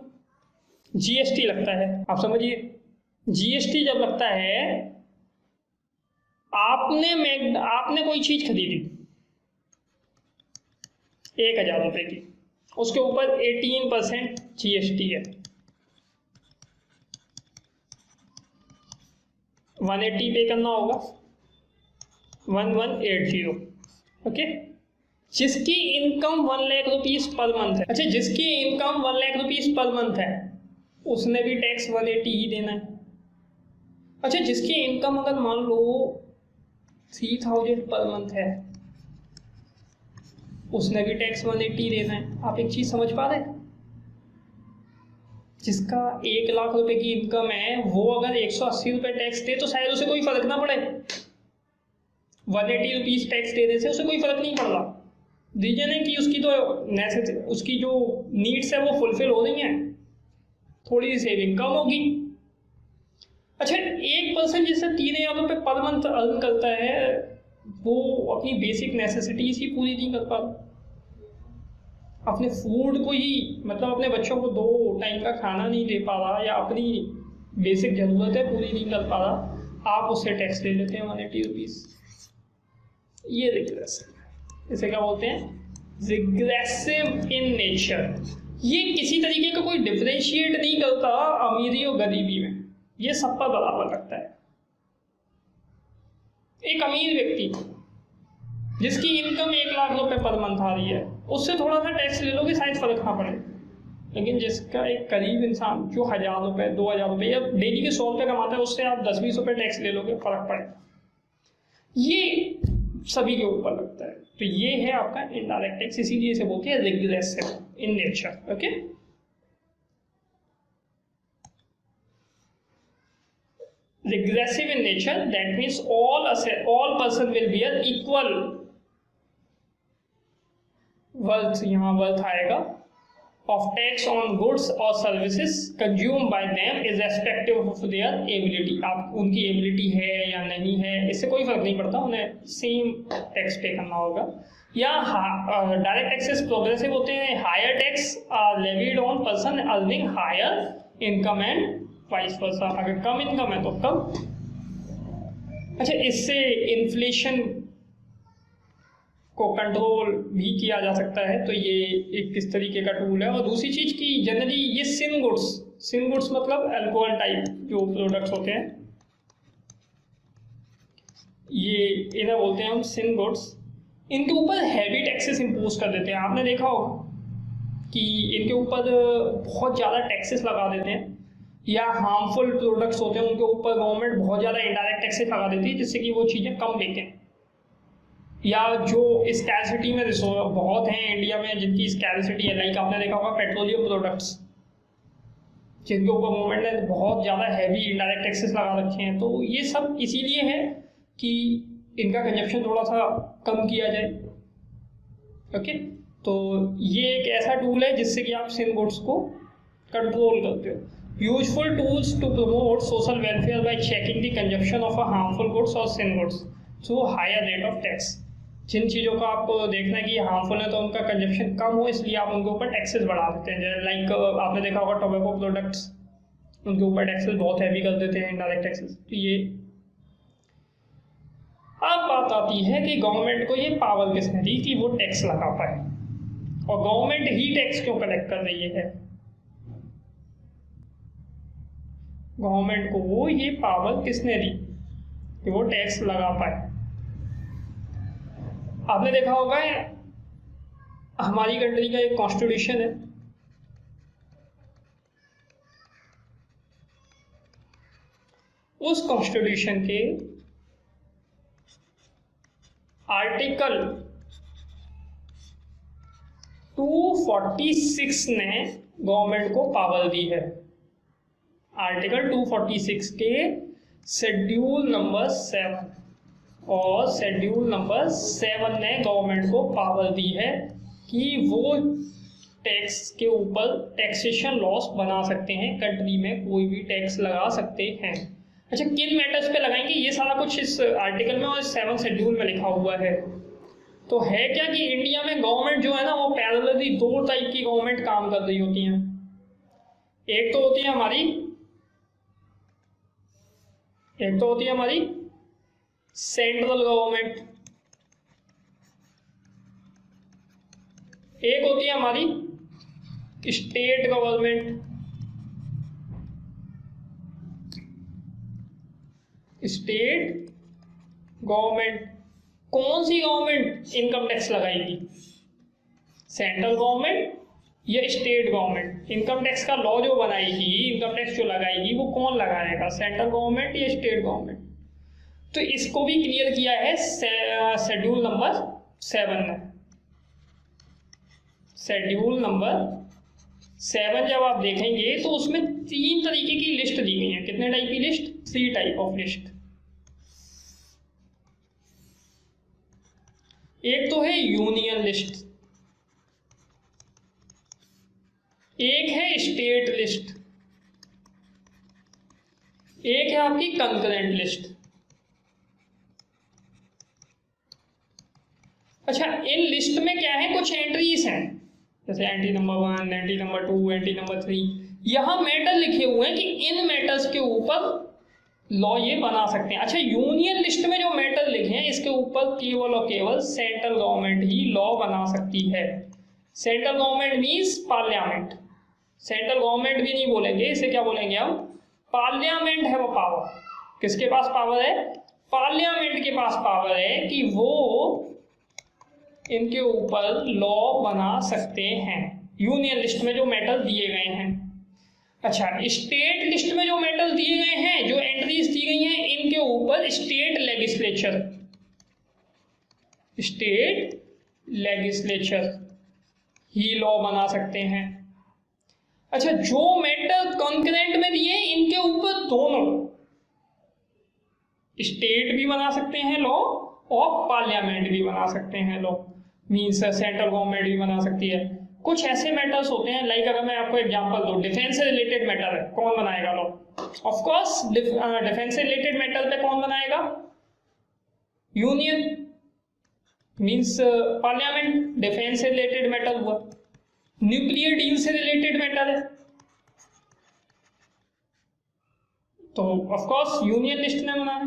जीएसटी लगता है, आप समझिए, जीएसटी जब लगता है, आपने कोई चीज खरीदी 1,000 रुपए की, उसके ऊपर 18% जीएसटी है, 180 पे करना होगा, 1180। ओके, जिसकी income 1 lakh rupees per month है, अच्छा जिसकी income 1 lakh rupees per month है उसने भी टैक्स 180 ही देना है। अच्छा जिसकी इनकम अगर मान लो 3000 पर मंथ है उसने भी टैक्स 180 देना है। आप एक चीज समझ पा रहे हैं, जिसका 1 लाख रुपए की इनकम है वो अगर 180 रुपए टैक्स दे तो शायद उसे कोई फर्क ना पड़े, 180 रुपीज टैक्स देने से उसे कोई फर्क नहीं पड़ रहा। रीजन है कि उसकी जो नीड्स है वो फुलफिल हो रही हैं, थोड़ी सी सेविंग कम होगी। अच्छा एक पर्सन जिससे 3,000 रुपये पर मंथ अर्न करता है वो अपनी बेसिक नेसेसिटीज ही पूरी नहीं कर पाता, अपने फूड को ही, मतलब अपने बच्चों को 2 टाइम का खाना नहीं दे पा रहा या अपनी बेसिक ज़रूरतें पूरी नहीं कर पा रहा, आप उससे टैक्स ले लेते हैं 180 रुपीज़। ये रिग्रेसिव है, इसे क्या बोलते हैं, रिग्रेसिव इन नेचर। ये किसी तरीके का कोई डिफरेंशिएट नहीं करता अमीरी और गरीबी में, ये सब पर बराबर लगता है। एक अमीर व्यक्ति जिसकी इनकम 1 लाख रुपए पर मंथ आ रही है उससे थोड़ा सा टैक्स ले लोगे शायद फर्क ना पड़े, लेकिन जिसका एक गरीब इंसान जो 1,000 रुपए 2,000 रुपए या डेली के 100 रुपए कमाता है उससे आप 10-20 रुपए टैक्स ले लोगे, फर्क पड़ेगा। ये सभी के ऊपर लगता है। तो ये है आपका इनडायरेक्ट टैक्स, इसीलिए इसे बोलते हैं regressive in nature. Okay, regressive in nature, that means all person will bear equal worth, यहाँ worth आएगा, of tax on goods or services consumed by them irrespective of their ability। आप उनकी ability है या नहीं है इससे कोई फर्क नहीं पड़ता, उन्हें सेम टैक्स पे करना होगा। या डायरेक्ट टैक्सेस प्रोग्रेसिव होते हैं, higher tax are levied on person earning higher income and vice versa, अगर कम इनकम है तो कम। अच्छा इससे इन्फ्लेशन को कंट्रोल भी किया जा सकता है, तो ये एक किस तरीके का टूल है। और दूसरी चीज की जनरली ये सिन गुड्स मतलब अल्कोहल टाइप जो प्रोडक्ट्स होते हैं, ये इन्हें बोलते हैं हम सिन गुड्स। इनके ऊपर हैवी टैक्सेस इम्पोज कर देते हैं। आपने देखा होगा कि इनके ऊपर बहुत ज़्यादा टैक्सेस लगा देते हैं, या हार्मफुल प्रोडक्ट्स होते हैं उनके ऊपर गवर्नमेंट बहुत ज़्यादा इनडायरेक्ट टैक्सेस लगा देती है जिससे कि वो चीज़ें कम बिकें। या जो स्कैरसिटी में बहुत हैं इंडिया में जिनकी स्कैरसिटी है, लाइक आपने देखा होगा पेट्रोलियम प्रोडक्ट्स जिनके ऊपर गवर्नमेंट ने बहुत ज़्यादा हैवी इनडायरेक्ट टैक्सेस लगा रखे हैं। तो ये सब इसीलिए है कि इनका कंजप्शन थोड़ा सा कम किया जाए। ओके, तो ये एक ऐसा टूल है जिससे कि आप सिन गुड्स को कंट्रोल करते हो। Useful tools to promote social welfare by checking the consumption of a harmful goods or sin goods through higher rate of tax। जिन चीज़ों का आपको देखना है कि हार्मफुल है तो उनका कंजप्शन कम हो, इसलिए आप उनके ऊपर टैक्सेस बढ़ा देते हैं। लाइक आपने देखा होगा टोबैको प्रोडक्ट्स, उनके ऊपर टैक्सेस बहुत हैवी कर देते हैं, इनडायरेक्ट टैक्सेस। तो ये अब बात आती है कि गवर्नमेंट को ये पावर किसने दी कि वो टैक्स लगा पाए, और गवर्नमेंट ही टैक्स क्यों कलेक्ट कर रही है। गवर्नमेंट को वो ये पावर किसने दी कि वो टैक्स लगा पाए। आपने देखा होगा हमारी कंट्री का एक कॉन्स्टिट्यूशन है, उस कॉन्स्टिट्यूशन के आर्टिकल 246 ने गवर्नमेंट को पावर दी है। आर्टिकल 246 के शेड्यूल नंबर 7 और शेड्यूल नंबर 7 ने गवर्नमेंट को पावर दी है कि वो टैक्स के ऊपर टैक्सेशन लॉस बना सकते हैं, कंट्री में कोई भी टैक्स लगा सकते हैं। अच्छा किन मैटर्स पे लगाएंगे ये सारा कुछ इस आर्टिकल में और 7 शेड्यूल में लिखा हुआ है। तो है क्या कि इंडिया में गवर्नमेंट जो है ना वो पैरेलली 2 टाइप की गवर्नमेंट काम कर रही होती हैं। एक तो होती है हमारी सेंट्रल गवर्नमेंट, एक होती है हमारी स्टेट गवर्नमेंट। स्टेट गवर्नमेंट, कौन सी गवर्नमेंट इनकम टैक्स लगाएगी? सेंट्रल गवर्नमेंट या स्टेट गवर्नमेंट? इनकम टैक्स का लॉ जो बनाएगी, इनकम टैक्स जो लगाएगी, वो कौन लगाएगा, सेंट्रल गवर्नमेंट या स्टेट गवर्नमेंट? तो इसको भी क्लियर किया है शेड्यूल नंबर 7 में। शेड्यूल नंबर 7 जब आप देखेंगे तो उसमें 3 तरीके की लिस्ट दी गई है। कितने टाइप की लिस्ट? 3 type of list. एक तो है यूनियन लिस्ट, एक है स्टेट लिस्ट, एक है आपकी कंकरेंट लिस्ट। अच्छा, इन लिस्ट में क्या है, कुछ एंट्रीज हैं, जैसे entry number 1, entry number 2, entry number 3। यहां मैटर लिखे हुए हैं कि इन मैटर्स के ऊपर लॉ ये बना सकते हैं। अच्छा, यूनियन लिस्ट में जो मैटर लिखे हैं इसके ऊपर केवल और केवल सेंट्रल गवर्नमेंट ही लॉ बना सकती है। Central government means parliament. Central government भी नहीं बोलेंगे, इसे क्या बोलेंगे हम? पार्लियामेंट है वो पावर। किसके पास पावर है? पार्लियामेंट के पास पावर है कि वो इनके ऊपर लॉ बना सकते हैं, यूनियन लिस्ट में जो मैटर दिए गए हैं। अच्छा, स्टेट लिस्ट में जो मैटर दिए गए हैं, जो एंट्रीज दी गई हैं, इनके ऊपर स्टेट लेजिस्लेचर ही लॉ बना सकते हैं। अच्छा, जो मैटर कॉन्करेंट में दिए हैं, इनके ऊपर दोनों स्टेट भी बना सकते हैं लॉ और पार्लियामेंट भी बना सकते हैं लॉ। मीन्स सेंट्रल गवर्नमेंट भी बना सकती है। कुछ ऐसे मैटर्स होते हैं, लाइक अगर मैं आपको एग्जांपल दूं, डिफेंस से रिलेटेड मैटर है, कौन बनाएगा लॉ? ऑफ कोर्स डिफेंस से रिलेटेड मैटर पे कौन बनाएगा? Union means parliament. डिफेंस से रिलेटेड मैटर हुआ। न्यूक्लियर डील से रिलेटेड मैटर है तो ऑफ कोर्स यूनियन लिस्ट ने बनाना है,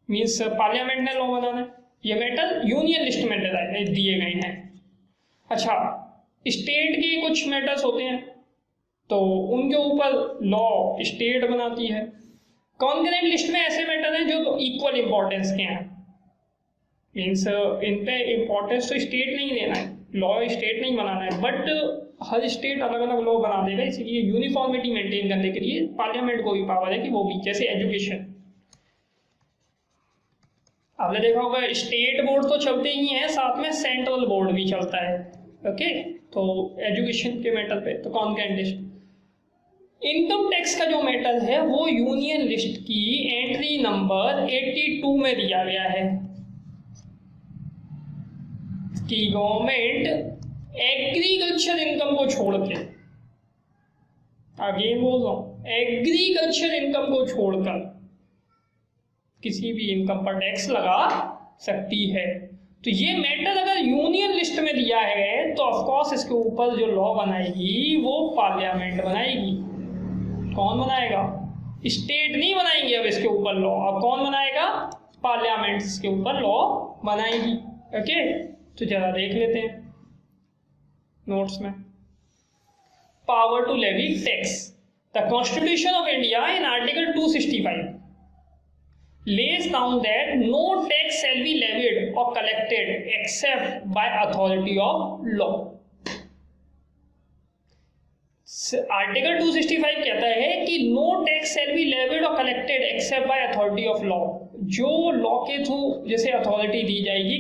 मीन्स पार्लियामेंट ने लॉ बनाना है। ये मैटर यूनियन लिस्ट में दिए गए हैं। अच्छा, स्टेट के कुछ मैटर्स होते हैं तो उनके ऊपर लॉ स्टेट बनाती है। कॉन्करेंट लिस्ट में ऐसे मैटर हैं जो तो इक्वल इंपॉर्टेंस के हैं, मीन्स इन पे इंपॉर्टेंस तो स्टेट नहीं देना है, लॉ स्टेट नहीं बनाना है, बट हर स्टेट अलग अलग लॉ बना देगा। इसलिए यूनिफॉर्मिटी मेंटेन करने के लिए पार्लियामेंट को भी पावर है कि वो भी, जैसे एजुकेशन, आपने देखा होगा स्टेट बोर्ड तो चलते ही हैं, साथ में सेंट्रल बोर्ड भी चलता है। ओके, तो एजुकेशन के मैटर पे तो कॉन्करेंट लिस्ट। इनकम टैक्स का जो मैटर है वो यूनियन लिस्ट की एंट्री नंबर 82 में दिया गया है कि गवर्नमेंट एग्रीकल्चर इनकम को छोड़ के, अगेन बोल रहा हूं, एग्रीकल्चर इनकम को छोड़कर किसी भी इनकम पर टैक्स लगा सकती है। तो ये मैटर अगर यूनियन लिस्ट में दिया है तो ऑफ कोर्स इसके ऊपर जो लॉ बनाएगी वो पार्लियामेंट बनाएगी। कौन बनाएगा? स्टेट नहीं बनाएंगे अब इसके ऊपर लॉ, अब कौन बनाएगा? पार्लियामेंट इसके ऊपर लॉ बनाएगी। ओके, तो जरा देख लेते हैं नोट्स में। Power to levy tax. The constitution of India in article 265 lays down that no tax shall be levied or collected except by authority of law. Article 265 कहता है कि no tax shall be levied or collected except by authority of law. जो law के through जैसे authority दी जाएगी,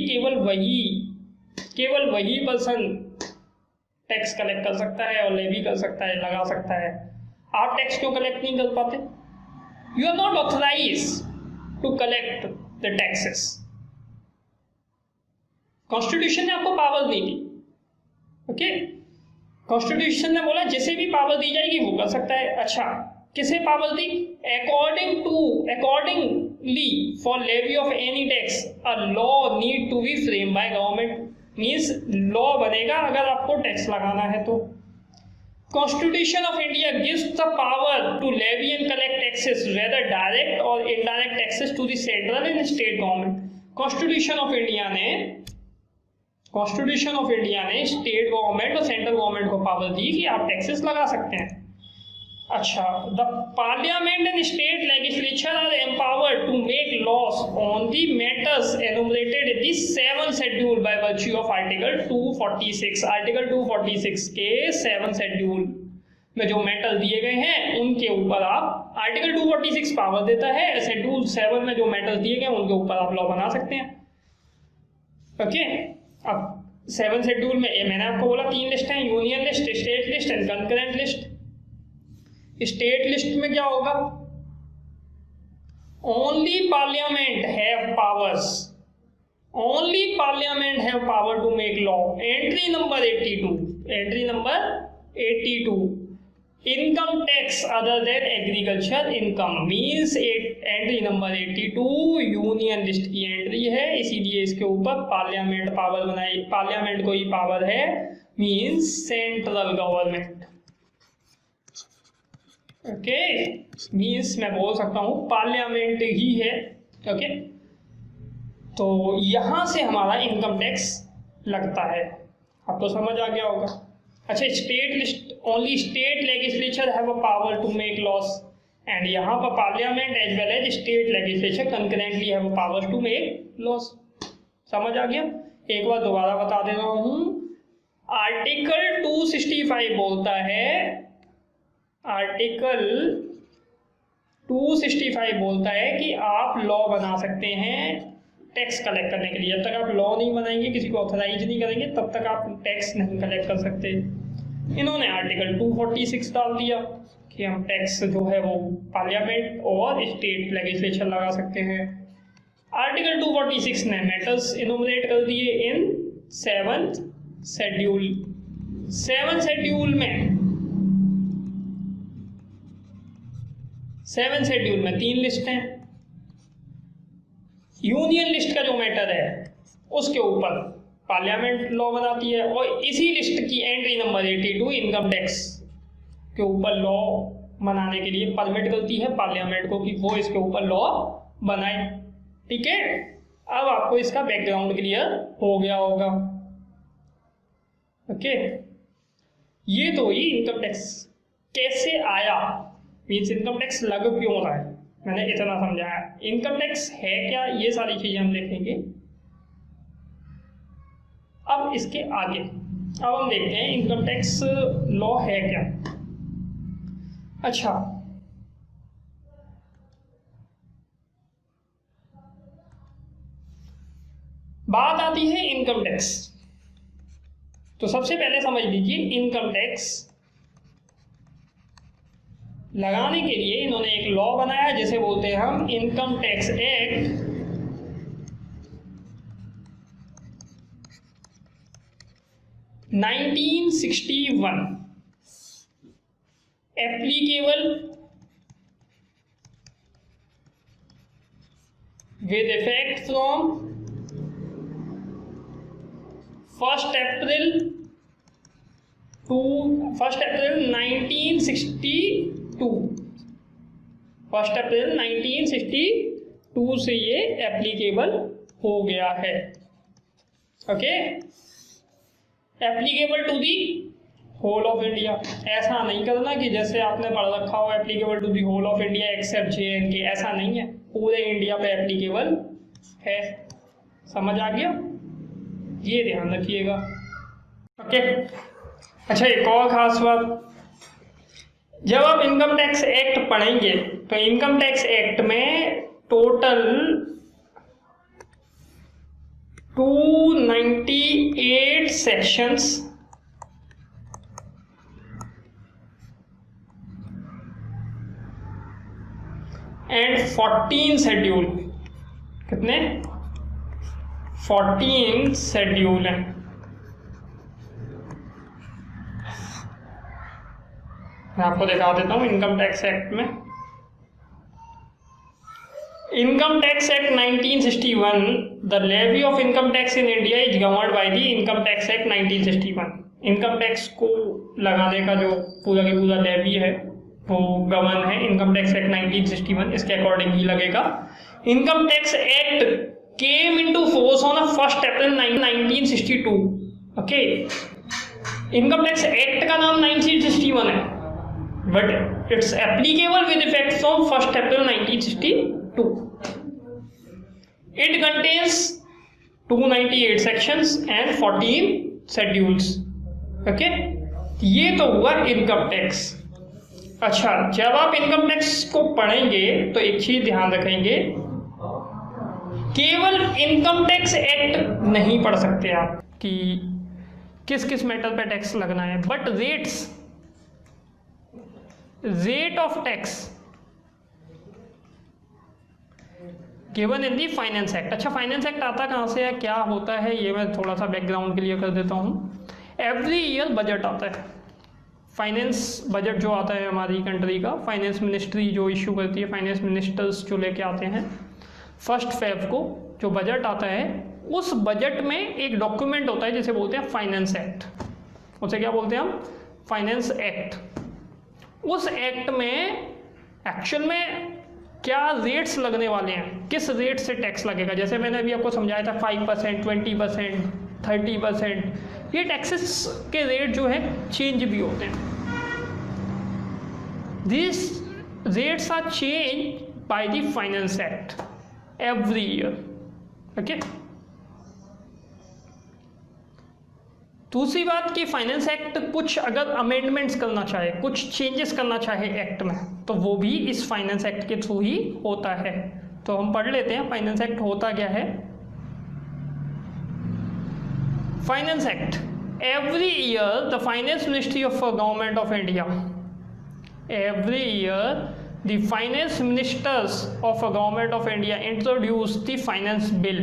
केवल वही पर्सन टैक्स कलेक्ट कर सकता है और लेवी कर सकता है, लगा सकता है। आप टैक्स क्यों कलेक्ट नहीं कर पाते? You are not authorised to collect the taxes. Constitution ने आपको पावर नहीं दी। ओके, कॉन्स्टिट्यूशन ने बोला जिसे भी पावर दी जाएगी वो कर सकता है। अच्छा, किसे पावर दी? Accordingly for levy of any tax a law need to be frame by government. Means law बनेगा अगर आपको टैक्स लगाना है तो। Constitution of India gives the power to levy and collect taxes, whether direct or indirect taxes, to the central and state government. Constitution of India ने state government और central government को power दी कि आप taxes लगा सकते हैं. अच्छा, the parliament and state legislature are empowered to make laws on the matters enumerated in the 7th schedule by virtue of article 246. Article 246 के 7th शेड्यूल में जो मैटर्स दिए गए हैं उनके ऊपर आप, आर्टिकल 246 पावर देता है, शेड्यूल 7 में जो मैटर्स दिए गए उनके ऊपर आप लॉ बना सकते हैं. ओके, अब 7th शेड्यूल में मैंने आपको बोला 3 लिस्ट हैं, union list, state list and concurrent list. State list में क्या होगा? Only parliament have powers, only parliament have power to make law. Entry number 82 income tax other than agriculture income means entry number 82 union list की entry है, इसीलिए इसके ऊपर parliament power बनाई. Parliament को ही पावर है means central government. Okay, means मैं बोल सकता हूं पार्लियामेंट ही है. ओके, तो यहां से हमारा इनकम टैक्स लगता है. आपको समझ आ गया होगा. अच्छा, state list, only state legislature have a power to make laws, and यहाँ पर parliament as well as state legislature concurrently have a power to make laws. समझ आ गया? एक बार दोबारा बता दे रहा हूं. आर्टिकल 265 बोलता है, आर्टिकल 265 बोलता है कि आप लॉ बना सकते हैं टैक्स कलेक्ट करने के लिए. जब तक आप लॉ नहीं बनाएंगे, किसी को ऑथराइज नहीं करेंगे, तब तक आप टैक्स नहीं कलेक्ट कर सकते. इन्होंने आर्टिकल 246 डाल दिया कि हम टैक्स जो है वो पार्लियामेंट और स्टेट लेजिस्लेचर लगा सकते हैं. आर्टिकल 246 ने मैटर्स इनुमरेट कर दिए इन 7th शेड्यूल. 7th शेड्यूल में 3 लिस्ट हैं. यूनियन लिस्ट का जो मैटर है उसके ऊपर पार्लियामेंट लॉ बनाती है, और इसी लिस्ट की एंट्री नंबर 82 इनकम टैक्स के ऊपर लॉ बनाने के लिए परमिट करती है पार्लियामेंट को कि वो इसके ऊपर लॉ बनाए. ठीक है, अब आपको इसका बैकग्राउंड क्लियर हो गया होगा. ओके, ये तो ही इनकम टैक्स कैसे आया, मीन्स इनकम टैक्स लग क्यों रहा है, मैंने इतना समझाया. इनकम टैक्स है क्या, ये सारी चीजें हम देखेंगे. अब इसके आगे अब हम देखते हैं इनकम टैक्स लॉ है क्या. अच्छा, बात आती है इनकम टैक्स. तो सबसे पहले समझ लीजिए, इनकम टैक्स लगाने के लिए इन्होंने एक लॉ बनाया जिसे बोलते हैं हम income tax act 1961, applicable with effect from 1st April 1962. 1st April 1962 से ये एप्लीकेबल हो गया है. Okay, applicable to the whole of India. ऐसा नहीं करना कि जैसे आपने पढ़ रखा हो applicable to the whole of India except JNK, ऐसा नहीं है, पूरे इंडिया पे एप्लीकेबल है. समझ आ गया? ये ध्यान रखिएगा. ओके, अच्छा, एक और खास बात, जब आप इनकम टैक्स एक्ट पढ़ेंगे तो इनकम टैक्स एक्ट में टोटल 298 सेक्शंस एंड 14 शेड्यूल. कितने? 14 शेड्यूल हैं. मैं आपको दिखा देता हूं इनकम टैक्स एक्ट में. Income tax act 1961, the levy of income tax in India is governed by the income tax act 1961. Income tax को लगाने का जो पूरा की पूरा लेवी है वो गवर्न है इनकम टैक्स एक्ट 1961, इसके अकॉर्डिंग ही लगेगा। Income tax act came into force on 1 April 1962। Okay, income tax act का नाम 1961 है, but it's applicable with effect from 1 April 1962। It contains 298 sections and 14 schedules. Okay, ये तो हुआ इनकम टैक्स। अच्छा, जब आप इनकम टैक्स को पढ़ेंगे तो एक चीज ध्यान रखेंगे, केवल इनकम टैक्स एक्ट नहीं पढ़ सकते आप कि किस किस मैटर पे टैक्स लगना है, but rate of tax given in the finance act. अच्छा, फाइनेंस एक्ट आता कहाँ से है, क्या होता है, ये मैं थोड़ा सा बैकग्राउंड क्लियर कर देता हूँ। एवरी ईयर बजट आता है, फाइनेंस बजट जो आता है हमारी कंट्री का, फाइनेंस मिनिस्ट्री जो इशू करती है, फाइनेंस मिनिस्टर्स जो लेके आते हैं 1 फेब को जो बजट आता है, उस बजट में एक डॉक्यूमेंट होता है जिसे बोलते हैं फाइनेंस एक्ट। उसे क्या बोलते हैं हम, फाइनेंस एक्ट। उस एक्ट में एक्चुअल में क्या रेट्स लगने वाले हैं, किस रेट से टैक्स लगेगा, जैसे मैंने अभी आपको समझाया था 5%, 20%, 30%, ये टैक्सेस के रेट जो है चेंज भी होते हैं। This rates are change by the finance act every year. Okay, दूसरी बात कि फाइनेंस एक्ट कुछ अगर अमेंडमेंट्स करना चाहे, कुछ चेंजेस करना चाहे एक्ट में, तो वो भी इस फाइनेंस एक्ट के थ्रू ही होता है। तो हम पढ़ लेते हैं फाइनेंस एक्ट होता क्या है। Finance act, every year the finance ministry of government of India, every year the finance ministers of government of India introduce the finance bill.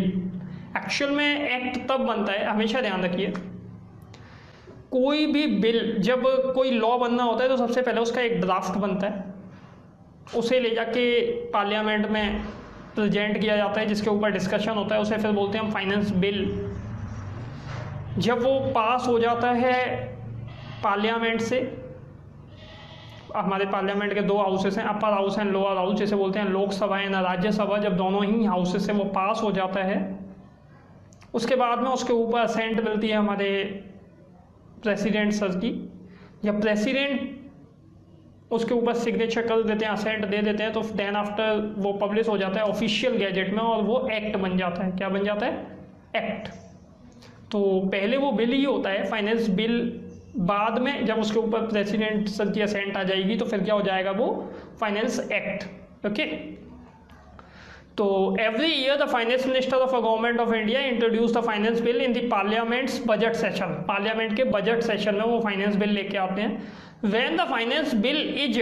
Actual में एक्ट तब बनता है, हमेशा ध्यान रखिए, कोई भी बिल, जब कोई लॉ बनना होता है तो सबसे पहले उसका एक ड्राफ्ट बनता है, उसे ले जाके पार्लियामेंट में प्रेजेंट किया जाता है, जिसके ऊपर डिस्कशन होता है, उसे फिर बोलते हैं हम फाइनेंस बिल। जब वो पास हो जाता है पार्लियामेंट से, हमारे पार्लियामेंट के 2 हाउसेस हैं, upper house and lower house, जिसे बोलते हैं लोकसभा एंड राज्यसभा, जब दोनों ही हाउसेस से वो पास हो जाता है, उसके बाद में उसके ऊपर असेंट मिलती है हमारे प्रेसिडेंट सर की, या प्रेसिडेंट उसके ऊपर सिग्नेचर कर देते हैं, असेंट दे देते हैं, तो देन आफ्टर वो पब्लिश हो जाता है ऑफिशियल गैजेट में और वो एक्ट बन जाता है। क्या बन जाता है, एक्ट। तो पहले वो बिल ही होता है फाइनेंस बिल, बाद में जब उसके ऊपर प्रेसिडेंट सर की असेंट आ जाएगी तो फिर क्या हो जाएगा, वो फाइनेंस एक्ट। ओके, तो every year the finance minister of government of India introduce the finance bill in the parliaments budget session, parliament के बजट सेशन में वो फाइनेंस बिल लेके आते हैं। When the finance bill is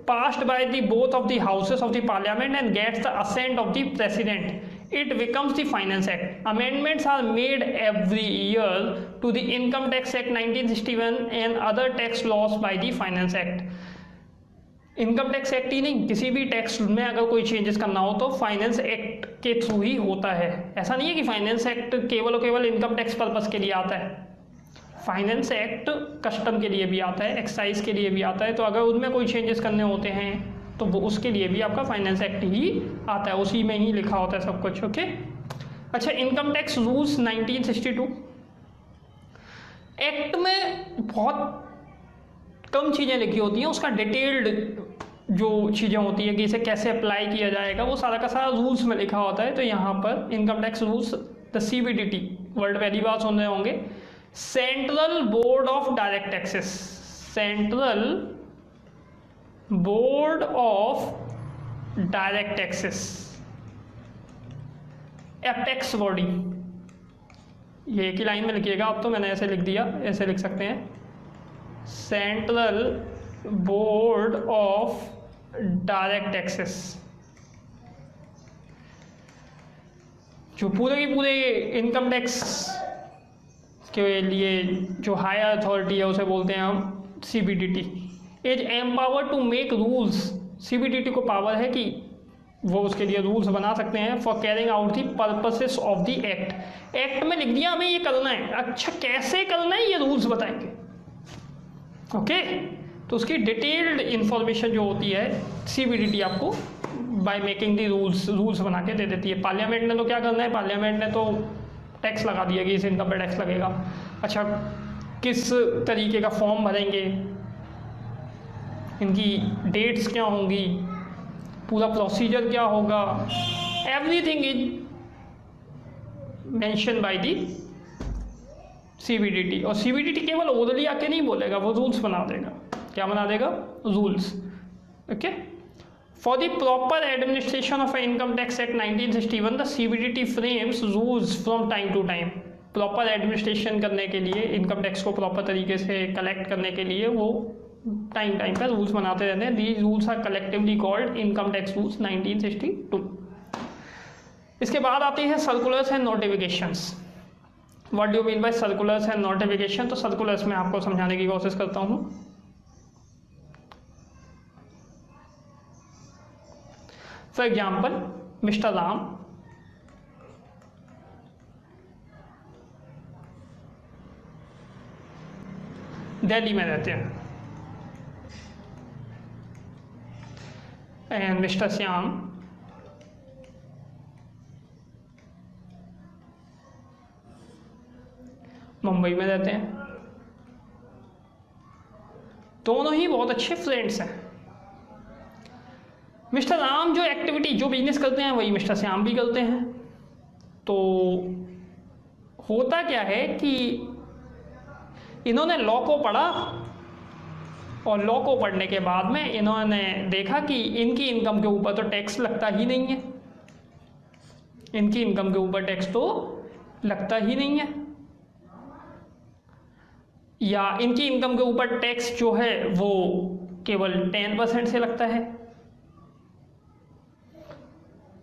passed by the both of the houses of the parliament and gets the assent of the president, it becomes the finance act. Amendments are made every year to the income tax act 1961 and other tax laws by the finance act. Income tax act ही नहीं, किसी भी tax में अगर कोई changes करना हो तो फाइनेंस एक्ट के थ्रू ही होता है। ऐसा नहीं है कि फाइनेंस एक्ट केवल और केवल इनकम टैक्स पर्पस के लिए आता है, फाइनेंस एक्ट कस्टम के लिए भी आता है, एक्साइज के लिए भी आता है। तो अगर उनमें कोई चेंजेस करने होते हैं तो वो उसके लिए भी आपका फाइनेंस एक्ट ही आता है, उसी में ही लिखा होता है सब कुछ। ओके, अच्छा, इनकम टैक्स रूल्स 1962 एक्ट में बहुत कम चीज़ें लिखी होती हैं, उसका डिटेल्ड जो चीज़ें होती है कि इसे कैसे अप्लाई किया जाएगा वो सारा का सारा रूल्स में लिखा होता है। तो यहाँ पर income tax rules, the CBDT, word पहली बार सुन रहे होंगे, central board of direct taxes, central board of direct taxes, apex body. ये एक ही लाइन में लिखिएगा आप, तो मैंने ऐसे लिख दिया, ऐसे लिख सकते हैं, central board of direct taxes, जो पूरे के पूरे इनकम टैक्स के लिए जो हायर अथॉरिटी है उसे बोलते हैं हम CBDT। Is empower to make rules, CBDT को पावर है कि वो उसके लिए रूल्स बना सकते हैं for carrying out the purposes of the act. Act में लिख दिया हमें ये करना है, अच्छा कैसे करना है ये रूल्स बताएंगे। ओके, तो उसकी डिटेल्ड इंफॉर्मेशन जो होती है CBDT आपको बाय मेकिंग दी रूल्स बना के दे देती है। पार्लियामेंट ने तो क्या करना है, पार्लियामेंट ने तो टैक्स लगा दिया कि इस इनकम पे टैक्स लगेगा। अच्छा किस तरीके का फॉर्म भरेंगे, इनकी डेट्स क्या होंगी, पूरा प्रोसीजर क्या होगा, everything is mention by the CBDT। और CBDT केवल ओरली आके नहीं बोलेगा, वो रूल्स बना देगा। क्या बना देगा, rules. Okay, for the proper administration of income tax act 1961 the CBDT frames rules from time to time. Proper administration करने के लिए, इनकम टैक्स को प्रॉपर तरीके से कलेक्ट करने के लिए वो टाइम पे रूल्स बनाते रहते हैं। These rules are collectively called income tax rules 1962। इसके बाद आती है circulars and notifications. What do mean by circulars and notification? तो सर्कुलर्स में आपको समझाने की कोशिश करता हूँ। For example mister Ram Delhi में रहते हैं एंड मिस्टर श्याम मुंबई में रहते हैं। दोनों ही बहुत अच्छे फ्रेंड्स हैं। मिस्टर राम जो एक्टिविटी, जो बिजनेस करते हैं वही मिस्टर श्याम भी करते हैं। तो होता क्या है कि इन्होंने लॉ को पढ़ा और लॉ को पढ़ने के बाद में इन्होंने देखा कि इनकी इनकम के ऊपर तो टैक्स लगता ही नहीं है, इनकी इनकम के ऊपर टैक्स तो लगता ही नहीं है, या इनकी इनकम के ऊपर टैक्स जो है वो केवल 10% से लगता है।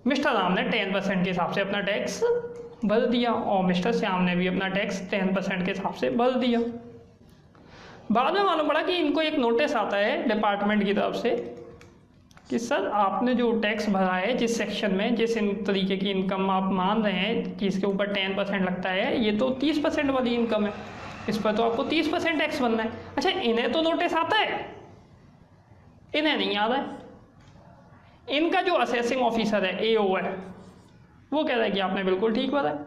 मिस्टर राम ने 10% के हिसाब से अपना टैक्स भर दिया और मिस्टर श्याम ने भी अपना टैक्स 10% के हिसाब से भर दिया। बाद में मालूम पड़ा कि इनको एक नोटिस आता है डिपार्टमेंट की तरफ से कि सर आपने जो टैक्स भरा है, जिस सेक्शन में जिस तरीके की इनकम आप मान रहे हैं कि इसके ऊपर 10% लगता है, ये तो 30% वाली इनकम है, इस पर तो आपको 30% टैक्स भरना है। अच्छा इन्हें तो नोटिस आता है, इन्हें नहीं आता है। इनका जो असेसिंग ऑफिसर है, AO है, वो कह रहा है कि आपने बिल्कुल ठीक भरा है।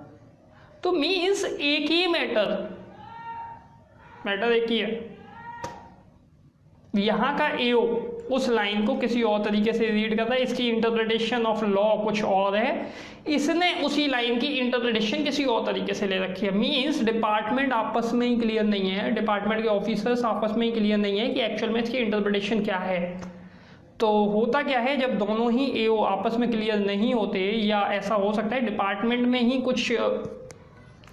तो मीन्स एक ही मैटर एक ही है। यहाँ का AO उस लाइन को किसी और तरीके से रीड करता है, इसकी इंटरप्रिटेशन ऑफ लॉ कुछ और है, इसने उसी लाइन की इंटरप्रिटेशन किसी और तरीके से ले रखी है। मीन्स डिपार्टमेंट आपस में ही क्लियर नहीं है, डिपार्टमेंट के ऑफिसर्स आपस में ही क्लियर नहीं है कि एक्चुअल में इसकी इंटरप्रिटेशन क्या है। तो होता क्या है, जब दोनों ही AO आपस में क्लियर नहीं होते, या ऐसा हो सकता है डिपार्टमेंट में ही कुछ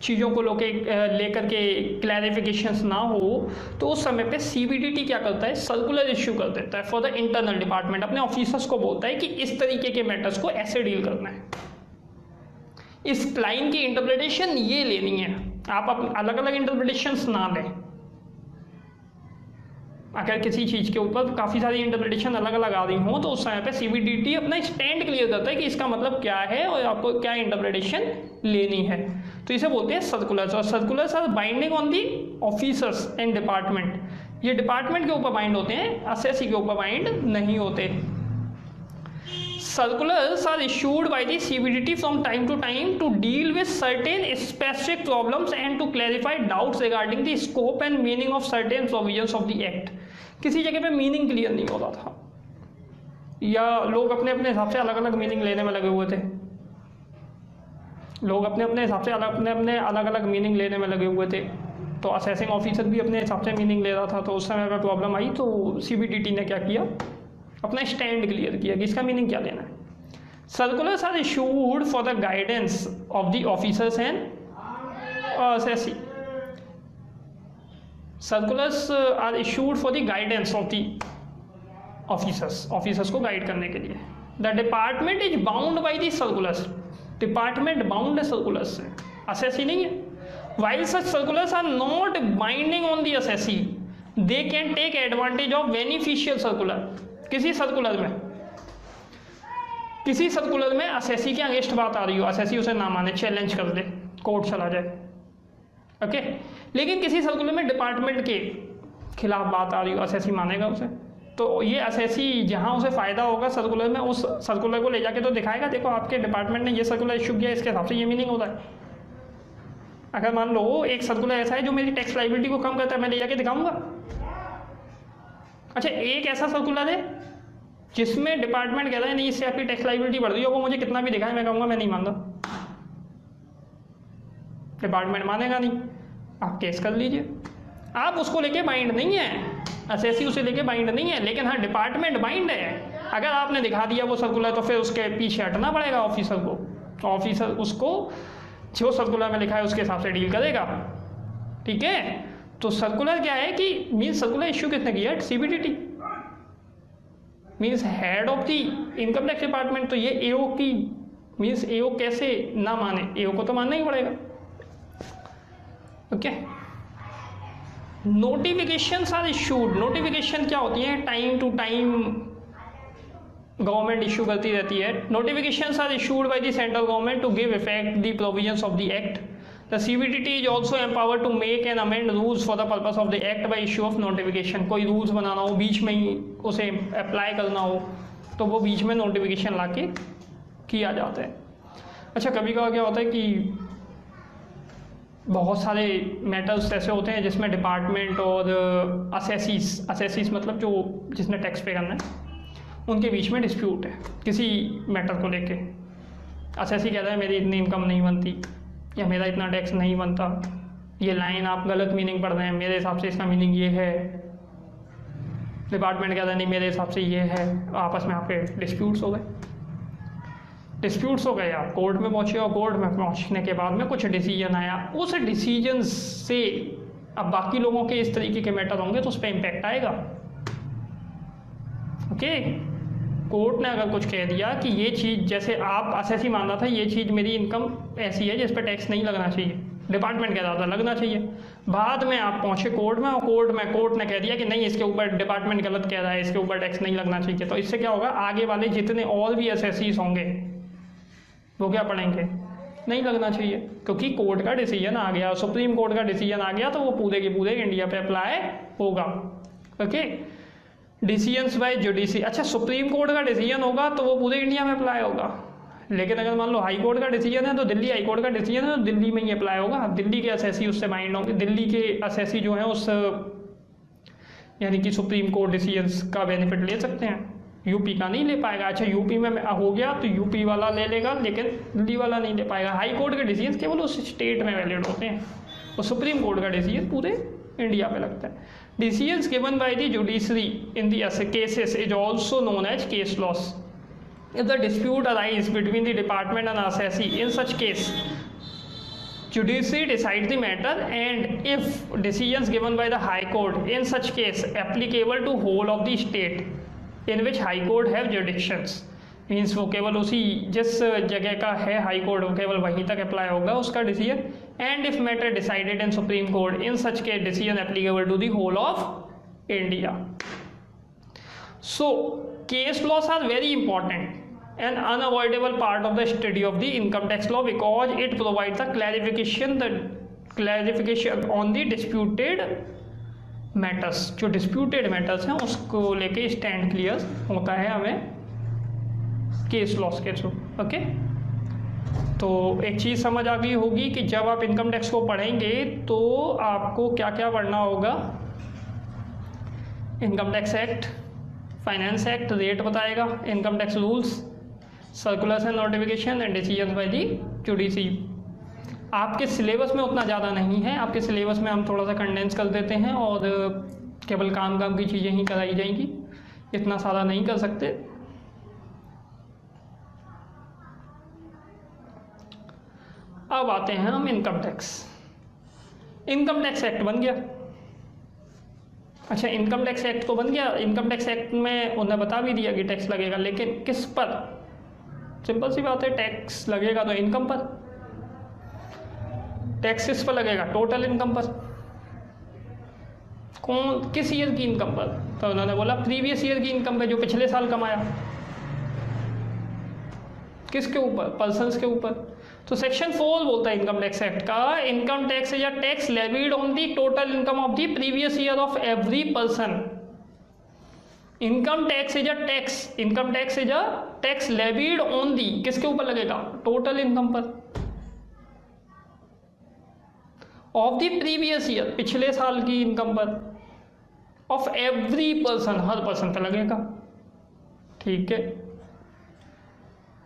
चीज़ों को लेकर के क्लैरिफिकेशंस ना हो, तो उस समय पे CBDT क्या करता है, सर्कुलर इश्यू कर देता है फॉर द इंटरनल डिपार्टमेंट। अपने ऑफिसर्स को बोलता है कि इस तरीके के मैटर्स को ऐसे डील करना है, इस लाइन की इंटरप्रिटेशन ये लेनी है, आप अलग अलग इंटरप्रिटेशंस ना लें। अगर किसी चीज़ के ऊपर काफ़ी सारी इंटरप्रिटेशन अलग अलग आ रही हो, तो उस समय पे CBDT अपना स्टैंड क्लियर करता है कि इसका मतलब क्या है और आपको क्या इंटरप्रिटेशन लेनी है। तो इसे बोलते हैं सर्कुलर्स। और circulars are binding on the officers and department. ये डिपार्टमेंट के ऊपर बाइंड होते हैं, असेसी के ऊपर बाइंड नहीं होते। Circulars are issued by the CBDT from time to time to deal with certain specific problems and to clarify doubts regarding the scope and meaning of certain provisions of the Act. किसी जगह पे meaning clear नहीं होता था, या लोग अपने अपने हिसाब से अलग अलग मीनिंग लेने में लगे हुए थे, लोग अपने अपने हिसाब से अलग अलग मीनिंग लेने में लगे हुए थे। तो असेसिंग ऑफिसर भी अपने हिसाब से मीनिंग ले रहा था। तो उस समय पर प्रॉब्लम आई, तो CBDT ने क्या किया, अपना स्टैंड क्लियर किया कि इसका मीनिंग क्या लेना है। Circulars are issued for the guidance of the officers and assessee. Circulars are issued for the guidance of the officers को गाइड करने के लिए। The department is bound by the circulars. Department bound है circulars से, assessee नहीं है। While such circulars are not binding on the assessee, they can take advantage of beneficial circular। किसी circular में किसी सर्कुलर में असेसी के अगेंस्ट बात आ रही हो, असेसी उसे ना माने, चैलेंज कर दे, कोर्ट चला जाए, ओके। लेकिन किसी सर्कुलर में डिपार्टमेंट के खिलाफ बात आ रही हो, असेसी मानेगा उसे। तो ये असेसी जहाँ उसे फ़ायदा होगा सर्कुलर में, उस सर्कुलर को ले जाके तो दिखाएगा, देखो आपके डिपार्टमेंट ने ये सर्कुलर इशू किया, इसके हिसाब से ये मीनिंग होता है। अगर मान लो एक सर्कुलर ऐसा है जो मेरी टैक्स लाइबिलिटी को कम करता है, मैं ले जाके दिखाऊंगा। अच्छा, एक ऐसा सर्कुलर है जिसमें डिपार्टमेंट कह रहा है नहीं इससे आपकी टैक्स लाइबिलिटी बढ़ रही है, वो मुझे कितना भी दिखाए मैं कहूँगा मैं नहीं मानता, डिपार्टमेंट मानेगा नहीं, आप केस कर लीजिए। आप उसको लेके बाइंड नहीं है, असेसी उसे लेके बाइंड नहीं है, लेकिन हाँ डिपार्टमेंट बाइंड है। अगर आपने दिखा दिया वो सर्कुलर तो फिर उसके पीछे हटना पड़ेगा ऑफिसर को, तो ऑफिसर उसको जो सर्कुलर में लिखा है उसके हिसाब से डील करेगा, ठीक है। तो सर्कुलर क्या है कि मीन्स सर्कुलर इश्यू किसने किया है, CBDT, means head of the income tax department. तो ये एओ की मीन्स एओ कैसे ना माने, एओ को तो मानना ही पड़ेगा, okay. Notifications are issued, notification क्या होती है, time to time government issue करती रहती है। Notifications are issued by the central government to give effect the provisions of the act. The CBDT is also empowered to make and amend rules for the purpose of the act by issue of notification. कोई रूल्स बनाना हो, बीच में ही उसे apply करना हो, तो वो बीच में नोटिफिकेशन ला के किया जाता है। अच्छा, कभी कभार क्या होता है कि बहुत सारे मैटर्स ऐसे होते हैं जिसमें डिपार्टमेंट और असेसीज मतलब जो जिसने टैक्स पे करना है उनके बीच में डिस्प्यूट है किसी मैटर को लेके। असेसी कहता है मेरी इतनी इनकम नहीं बनती या मेरा इतना टैक्स नहीं बनता, ये लाइन आप गलत मीनिंग पढ़ रहे हैं, मेरे हिसाब से इसका मीनिंग ये है। डिपार्टमेंट कहता है नहीं मेरे हिसाब से ये है, आपस में आपके डिस्प्यूट्स हो गए, आप कोर्ट में पहुँचे और कोर्ट में पहुँचने के बाद में कुछ डिसीजन आया, उस डिसीजन से अब बाकी लोगों के इस तरीके के मैटर होंगे तो उस पर इम्पैक्ट आएगा, ओके। कोर्ट ने अगर कुछ कह दिया कि ये चीज़, जैसे आप असेसी मान रहा था ये चीज़ मेरी इनकम ऐसी है जिस पर टैक्स नहीं लगना चाहिए, डिपार्टमेंट कह रहा था लगना चाहिए, बाद में आप पहुँचे कोर्ट में और कोर्ट ने कह दिया कि नहीं इसके ऊपर डिपार्टमेंट गलत कह रहा है, इसके ऊपर टैक्स नहीं लगना चाहिए, तो इससे क्या होगा, आगे वाले जितने और भी असेसीज होंगे वो क्या पढ़ेंगे, नहीं लगना चाहिए, क्योंकि कोर्ट का डिसीजन आ गया, सुप्रीम कोर्ट का डिसीजन आ गया, तो वो पूरे के पूरे इंडिया पे अप्लाई होगा, ओके। डिसीजंस बाय जुडिशरी, अच्छा सुप्रीम कोर्ट का डिसीजन होगा तो वो पूरे इंडिया में अप्लाई होगा, लेकिन अगर मान लो हाई कोर्ट का डिसीजन है तो दिल्ली हाई कोर्ट का डिसीजन है तो दिल्ली में ही अप्लाई होगा, दिल्ली के असेसी उससे बाइंड होंगे, दिल्ली के असेसी जो है उस यानी कि सुप्रीम कोर्ट डिसीजंस का बेनिफिट ले सकते हैं, यूपी का नहीं ले पाएगा। अच्छा यूपी में हो गया तो यूपी वाला ले लेगा लेकिन दिल्ली वाला नहीं ले पाएगा। हाई कोर्ट के डिसीजन केवल उस स्टेट में वैलिड होते हैं और सुप्रीम कोर्ट का डिसीजन पूरे इंडिया पे लगता है। Decisions given by the judiciary in the cases is also known as case laws. If the dispute arises between the department and assessee, in such case, judiciary decides the matter, and if decisions given by the High Court, in such case, applicable to whole of the state in which High Court have jurisdictions, means वो केवल उसी जिस जगह का है high court वो केवल वहीं तक अप्लाई होगा उसका decision, and if matter decided in Supreme Court, in such case, decision applicable to the whole of India. So, case laws are very important. An unavoidable part of the study of the income tax law because it provides the clarification on the disputed matters. जो disputed matters हैं उसको लेके stand clear होता है हमें case laws के through, okay. तो एक चीज़ समझ आ गई होगी कि जब आप इनकम टैक्स को पढ़ेंगे तो आपको क्या क्या पढ़ना होगा, income tax act, finance act rate बताएगा, income tax rules, circulars and notification and decision by the judiciary. आपके सिलेबस में उतना ज़्यादा नहीं है, आपके सिलेबस में हम थोड़ा सा कंडेंस कर देते हैं और केवल काम की चीज़ें ही कराई जाएंगी, इतना सारा नहीं कर सकते। अब आते हैं हम income tax. Income tax act बन गया। अच्छा इनकम टैक्स एक्ट तो बन गया, इनकम टैक्स एक्ट में उन्हें बता भी दिया कि टैक्स लगेगा, लेकिन किस पर? सिंपल सी बात है, टैक्स लगेगा तो इनकम पर। टैक्स किस पर लगेगा? टोटल इनकम पर। कौन किस ईयर की इनकम पर? तो उन्होंने बोला प्रीवियस ईयर की इनकम पे, जो पिछले साल कमाया। किसके ऊपर? पर्सन्स के ऊपर। तो सेक्शन 4 बोलता है इनकम टैक्स एक्ट का, income tax is a tax levied on the total income of the previous year of every person. Income tax is a tax, income tax is a tax levied on the, किसके ऊपर लगेगा? Total income पर, of the previous year, पिछले साल की income पर, of every person, her person पर लगेगा। ठीक है।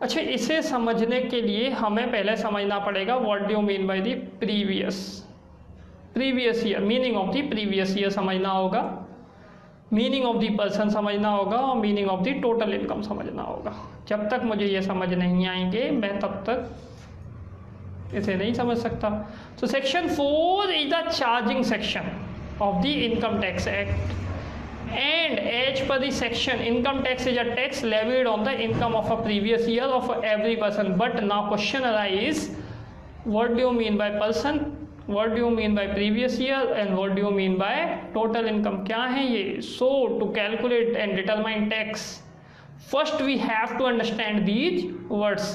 अच्छा, इसे समझने के लिए हमें पहले समझना पड़ेगा what do you mean by the previous year, meaning of the previous year समझना होगा, मीनिंग ऑफ द पर्सन समझना होगा और meaning of the total income समझना होगा। जब तक मुझे ये समझ नहीं आएंगे मैं तब तक इसे नहीं समझ सकता। तो section 4 is the charging section of the income tax act and as per the section income tax is a tax levied on the income of a previous year of every person. But now question arise, what do you mean by person, what do you mean by previous year and what do you mean by total income? क्या है ये? So to calculate and determine tax, first we have to understand these words.